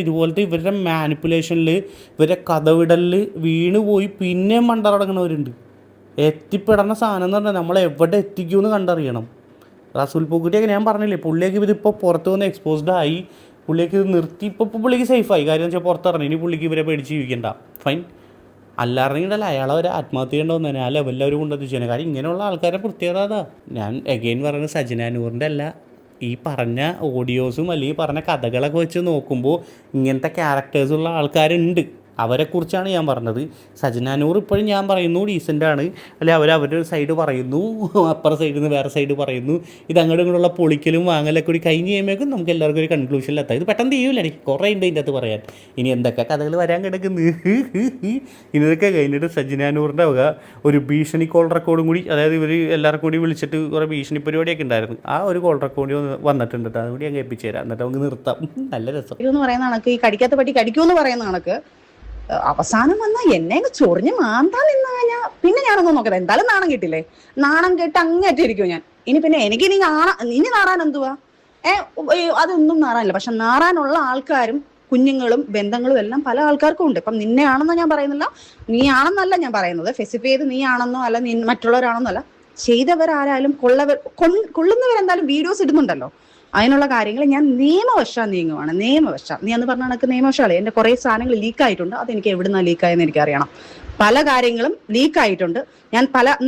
ഇതുപോലത്തെ ഇവരുടെ മാനിപ്പുലേഷനിൽ, ഇവരുടെ കഥവിടലിൽ വീണ് പോയി പിന്നെ മണ്ടറടങ്ങണവരുണ്ട്. എത്തിപ്പെടണ സാധനം എന്ന് പറഞ്ഞാൽ നമ്മൾ എവിടെ എത്തിക്കുമെന്ന് കണ്ടറിയണം. റസൂൽ പൂക്കുറ്റിയൊക്കെ ഞാൻ പറഞ്ഞില്ലേ, പുള്ളിയൊക്കെ ഇതിപ്പോൾ പുറത്ത് വന്ന് എക്സ്പോസ്ഡ് ആയി, പുള്ളിയൊക്കെ ഇത് നിർത്തി. ഇപ്പോൾ പുള്ളിക്ക് സേഫായി. കാര്യം എന്ന് വെച്ചാൽ പുറത്തിറങ്ങി. ഇനി പുള്ളിക്ക് ഇവരെ പേടിച്ച് ജീവിക്കണ്ട. ഫൈൻ. അല്ലായിരുന്നെങ്കിലല്ല അയാളെ ഒരു ആത്മഹത്യ ചെയ്യേണ്ടതെന്ന് ആ ലെവലിലവർ കൊണ്ടെത്തിച്ചു. കാര്യം ഇങ്ങനെയുള്ള ആൾക്കാരുടെ പ്രത്യേകത അതാ. ഞാൻ എഗെയിൻ പറയുന്നത് സജന നൂറിൻ്റെ അല്ല, ഈ പറഞ്ഞ ഓഡിയോസും അല്ലെങ്കിൽ പറഞ്ഞ കഥകളൊക്കെ വെച്ച് നോക്കുമ്പോൾ ഇങ്ങനത്തെ ക്യാരക്ടേഴ്സുള്ള ആൾക്കാരുണ്ട്. അവരെക്കുറിച്ചാണ് ഞാൻ പറഞ്ഞത്. സജനാനൂർ ഇപ്പോഴും ഞാൻ പറയുന്നു ഡീസൻ്റാണ്, അല്ലെങ്കിൽ അവരുടെ സൈഡ് പറയുന്നു, അപ്പുറ സൈഡിൽ നിന്ന് വേറെ സൈഡ് പറയുന്നു. ഇത് അങ്ങോട്ടും ഇങ്ങോട്ടുള്ള പൊളിക്കലും വാങ്ങലൊക്കെ കൂടി കഴിഞ്ഞ് കഴിയുമ്പോഴേക്കും നമുക്ക് എല്ലാവർക്കും ഒരു കൺക്ലൂഷനിലെത്താം. ഇത് പെട്ടെന്ന് ചെയ്യൂലേ, കുറേ ഉണ്ട് ഇതിൻ്റെ അകത്ത് പറയാൻ. ഇനി എന്തൊക്കെ കഥകൾ വരാൻ കിടക്കുന്നു. ഇതൊക്കെ കഴിഞ്ഞിട്ട് സജനാനൂറിൻ്റെ വക ഒരു ഭീഷണി കോൾ റെക്കോർഡും കൂടി, അതായത് ഇവർ എല്ലാവർക്കും കൂടി വിളിച്ചിട്ട് കുറേ ഭീഷണി പരിപാടിയൊക്കെ ഉണ്ടായിരുന്നു. ആ ഒരു കോൾ റെക്കോർഡ് വന്നിട്ടുണ്ട്. അതുകൂടി ഞാൻ കേൾപ്പിച്ചു തരാം, എന്നിട്ട് നമുക്ക് നിർത്താം. നല്ല രസം. ഇതെന്ന് പറയുന്ന കണക്ക്, ഈ കടിക്കാത്ത പട്ടി കടിക്കൂന്ന് പറയുന്ന കണക്ക് അവസാനം വന്നാൽ എന്നെ ചൊറിഞ്ഞ് മാന്താൻ നിന്ന് കഴിഞ്ഞാൽ പിന്നെ ഞാനൊന്നും നോക്കട്ടെ. എന്തായാലും നാണം കിട്ടില്ലേ? നാണം കേട്ട് അങ്ങേറ്റിരിക്കും ഞാൻ. ഇനി പിന്നെ എനിക്ക് ഇനി നാറാൻ എന്തുവാ? അതൊന്നും നാറാനില്ല. പക്ഷെ നാറാനുള്ള ആൾക്കാരും കുഞ്ഞുങ്ങളും ബന്ധങ്ങളും എല്ലാം പല ആൾക്കാർക്കും ഉണ്ട്. ഇപ്പം നിന്നെ ആണെന്നോ ഞാൻ പറയുന്നില്ല, നീ ആണെന്നല്ല ഞാൻ പറയുന്നത്. സ്പെസിഫൈ ചെയ്ത് നീ ആണെന്നോ അല്ല മറ്റുള്ളവരാണെന്നോ അല്ല. ചെയ്തവരാരായാലും കൊള്ളുന്നവരെന്തായാലും വീഡിയോസ് ഇടുന്നുണ്ടല്ലോ. അതിനുള്ള കാര്യങ്ങൾ ഞാൻ നിയമവശാൽ നീങ്ങുവാണ്. നീ എന്ന് പറഞ്ഞ കണക്ക് നിയമവശാലേ എന്റെ കുറെ സാധനങ്ങൾ ലീക്കായിട്ടുണ്ട്. അതെനിക്ക് എവിടുന്നാ ലീക്കായെന്ന് എനിക്കറിയണം. പല കാര്യങ്ങളും ലീക്കായിട്ടുണ്ട്.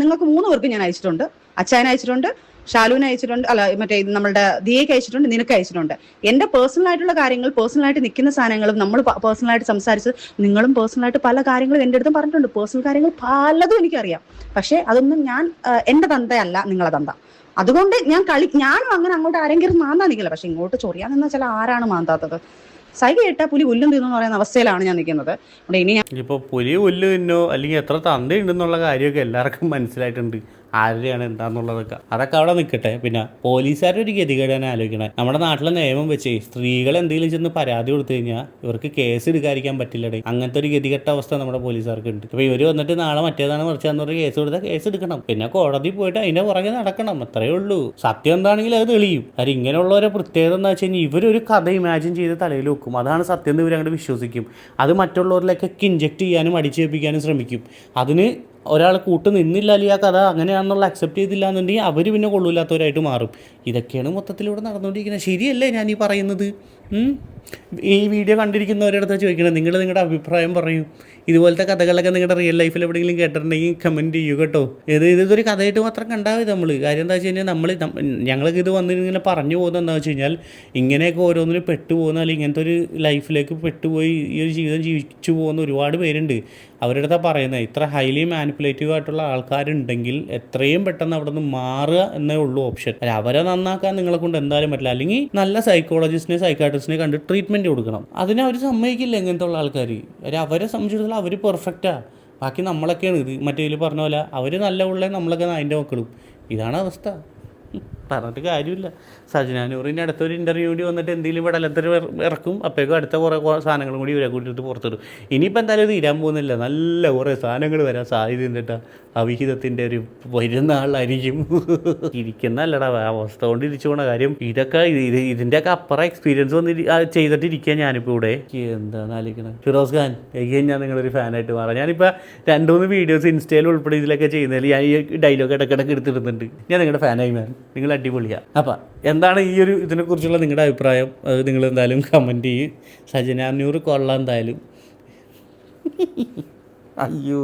നിങ്ങൾക്ക് 3 പേർക്ക് ഞാൻ അയച്ചിട്ടുണ്ട്. അച്ചായനെ അയച്ചിട്ടുണ്ട്, ഷാലുവിനെ അയച്ചിട്ടുണ്ട്, അല്ല മറ്റേ നമ്മളുടെ ദിയയ്ക്ക് അയച്ചിട്ടുണ്ട്, നിനക്ക് അയച്ചിട്ടുണ്ട്. എന്റെ പേഴ്സണൽ ആയിട്ടുള്ള കാര്യങ്ങൾ, പേഴ്സണലായിട്ട് നിൽക്കുന്ന സാധനങ്ങളും നമ്മൾ പേഴ്സണലായിട്ട് സംസാരിച്ച് നിങ്ങളും പേഴ്സണലായിട്ട് പല കാര്യങ്ങളും എൻ്റെ അടുത്തും പറഞ്ഞിട്ടുണ്ട്. പേഴ്സണൽ കാര്യങ്ങൾ പലതും എനിക്കറിയാം. പക്ഷെ അതൊന്നും ഞാൻ എന്റെ തന്തയല്ല നിങ്ങളെ തന്ത. അതുകൊണ്ട് ഞാനും അങ്ങനെ അങ്ങോട്ട് ആരെങ്കിലും മാന്താൻ നിൽക്കില്ല. പക്ഷെ ഇങ്ങോട്ട് ചൊറിയാൻ നിന്നാൽ ചില ആരാണ് മാന്താത്തത്? സൈ കേട്ടാ പുലി ഉല്ലും തിന്നു പറയുന്ന അവസ്ഥയിലാണ് ഞാൻ നിൽക്കുന്നത്. ഇനി ഇപ്പോൾ പുലി ഉല്ല് തിന്നോ അല്ലെങ്കിൽ എത്ര തന്തയുണ്ടെന്നുള്ള കാര്യമൊക്കെ എല്ലാവർക്കും മനസ്സിലായിട്ടുണ്ട്. ആരുടെയാണ് എന്താന്നുള്ളതൊക്കെ അതൊക്കെ അവിടെ നിൽക്കട്ടെ. പിന്നെ പോലീസുകാരുടെ ഒരു ഗതികേടാണ് ആലോചിക്കണേ. നമ്മുടെ നാട്ടിലെ നിയമം വെച്ച് സ്ത്രീകൾ എന്തെങ്കിലും ചെന്ന് പരാതി കൊടുത്തു കഴിഞ്ഞാൽ ഇവർക്ക് കേസ് എടുക്കാതിരിക്കാൻ പറ്റില്ലടേ. അങ്ങനത്തെ ഒരു ഗതികെട്ട അവസ്ഥ നമ്മുടെ പോലീസുകാർക്ക് ഉണ്ട്. അപ്പോൾ ഇവർ വന്നിട്ട് നാളെ മറ്റേതാണ് മറിച്ചാന്ന് പറഞ്ഞ് കേസ് കൊടുത്താൽ കേസ് എടുക്കണം. പിന്നെ കോടതി പോയിട്ട് അതിൻ്റെ പുറകെ നടക്കണം. അത്രയേ ഉള്ളൂ. സത്യം എന്താണെങ്കിലും അത് തെളിയും. കാര്യം ഇങ്ങനെയുള്ളവരെ പ്രത്യേകത എന്താ വെച്ച് കഴിഞ്ഞാൽ ഇവരൊരു കഥ ഇമാജിൻ ചെയ്ത് തലയിൽ വെക്കും. അതാണ് സത്യം എന്ന് ഇവരങ്ങോട്ട് വിശ്വസിക്കും. അത് മറ്റുള്ളവരിലേക്കൊക്കെ ഇഞ്ചെക്ട് ചെയ്യാനും അടിച്ചേൽപ്പിക്കാനും ശ്രമിക്കും. അതിന് ഒരാൾ കൂട്ട് നിന്നില്ല, അല്ലെങ്കിൽ ആ കഥ അങ്ങനെയാണെന്നുള്ള അക്സെപ്റ്റ് ചെയ്തില്ല എന്നുണ്ടെങ്കിൽ അവർ പിന്നെ കൊള്ളൂല്ലാത്തവരായിട്ട് മാറും. ഇതൊക്കെയാണ് മൊത്തത്തിലൂടെ നടന്നുകൊണ്ടിരിക്കുന്നത്. ശരിയല്ലേ ഞാൻ ഈ പറയുന്നത്? ഈ വീഡിയോ കണ്ടിരിക്കുന്നവരുടെ അടുത്ത് ചോദിക്കണം, നിങ്ങളുടെ അഭിപ്രായം പറയൂ. ഇതുപോലത്തെ കഥകളൊക്കെ നിങ്ങളുടെ റിയൽ ലൈഫിൽ എവിടെയെങ്കിലും കേട്ടിട്ടുണ്ടെങ്കിൽ കമൻറ്റ് ചെയ്യൂ കേട്ടോ. ഇതൊരു കഥയായിട്ട് മാത്രം കണ്ടാൽ നമ്മൾ കാര്യം എന്താ വെച്ച് കഴിഞ്ഞാൽ ഞങ്ങൾക്ക് ഇത് വന്നിങ്ങനെ പറഞ്ഞു പോകുന്നത് എന്താ വെച്ച് കഴിഞ്ഞാൽ ഇങ്ങനെയൊക്കെ ഓരോന്നിനും പെട്ടുപോകുന്ന അല്ലെങ്കിൽ ഇങ്ങനത്തെ ഒരു ലൈഫിലേക്ക് പെട്ടുപോയി ഈ ഒരു ജീവിതം ജീവിച്ചു പോകുന്ന ഒരുപാട് പേരുണ്ട്. അവരുടെ അടുത്താണ് പറയുന്നത്, ഇത്ര ഹൈലി മാനിപ്പുലേറ്റീവ് ആയിട്ടുള്ള ആൾക്കാരുണ്ടെങ്കിൽ എത്രയും പെട്ടെന്ന് അവിടെ നിന്ന് മാറുക എന്നേ ഉള്ളൂ ഓപ്ഷൻ. അല്ല അവരെ നന്നാക്കാൻ നിങ്ങളെ കൊണ്ട് എന്തായാലും പറ്റില്ല. അല്ലെങ്കിൽ നല്ല സൈക്കോളജിസ്റ്റിനെ സൈക്കാട്രിസ്റ്റിനെ കണ്ട് ട്രീറ്റ്മെൻറ്റ് കൊടുക്കണം. അതിനെ അവർ സമ്മതിക്കില്ല ഇങ്ങനത്തെ ഉള്ള ആൾക്കാർ. അവരെ സംബന്ധിച്ചിടത്തോളം അവർ പെർഫെക്റ്റാണ്. ബാക്കി നമ്മളൊക്കെയാണ് ഇത് മറ്റേ പറഞ്ഞ പോലെ അവർ നല്ല ഉള്ള നമ്മളൊക്കെ അതിൻ്റെ മക്കളും. ഇതാണ് അവസ്ഥ. പറഞ്ഞിട്ട് കാര്യമില്ല. സജനാനൂറിൻ്റെ അടുത്തൊരു ഇൻ്റർവ്യൂ കൂടി വന്നിട്ട് എന്തെങ്കിലും വെടലത്തിൽ ഇറക്കും. അപ്പോഴേക്കും അടുത്ത കുറേ സാധനങ്ങളും കൂടി ഇവരെ കൂട്ടിയിട്ട് പുറത്തിടും. ഇനിയിപ്പോൾ എന്തായാലും തീരാൻ പോകുന്നില്ല. നല്ല കുറേ സാധനങ്ങൾ വരാൻ സാധ്യതയുണ്ട് കേട്ടോ. അവിഹിതത്തിൻ്റെ ഒരു വരുന്ന ആളായിരിക്കും. ഇരിക്കുന്നല്ലടാ അവസ്ഥ കൊണ്ട് ഇരിച്ചു പോണ കാര്യം. ഇതൊക്കെ ഇതിൻ്റെയൊക്കെ അപ്പുറം എക്സ്പീരിയൻസ് വന്ന് ചെയ്തിട്ടിരിക്കുക ഞാനിപ്പോൾ ഇവിടെ. എന്താണെന്ന് ആലോചിക്കണം. ഫിറോസ് ഖാൻ എഗെയിൻ ഞാൻ നിങ്ങളൊരു ഫാനായിട്ട് മാറാം. ഞാനിപ്പോൾ 2-3 വീഡിയോസ് ഇൻസ്റ്റയിൽ ഉൾപ്പെടെ ഇതിലൊക്കെ ചെയ്യുന്നതിൽ ഞാൻ ഈ ഡയലോഗ് ഇടയ്ക്കിടയ്ക്ക് എടുത്തിടുന്നുണ്ട്. ഞാൻ നിങ്ങളുടെ ഫാനായി മാൻ. നിങ്ങൾ അടിപൊളിയാണ്. അപ്പം എന്താണ് ഈ ഒരു ഇതിനെക്കുറിച്ചുള്ള നിങ്ങളുടെ അഭിപ്രായം? അത് നിങ്ങൾ എന്തായാലും കമൻറ്റ് ചെയ്യും. സജനാനൂർ കൊള്ളാം എന്തായാലും. അയ്യോ.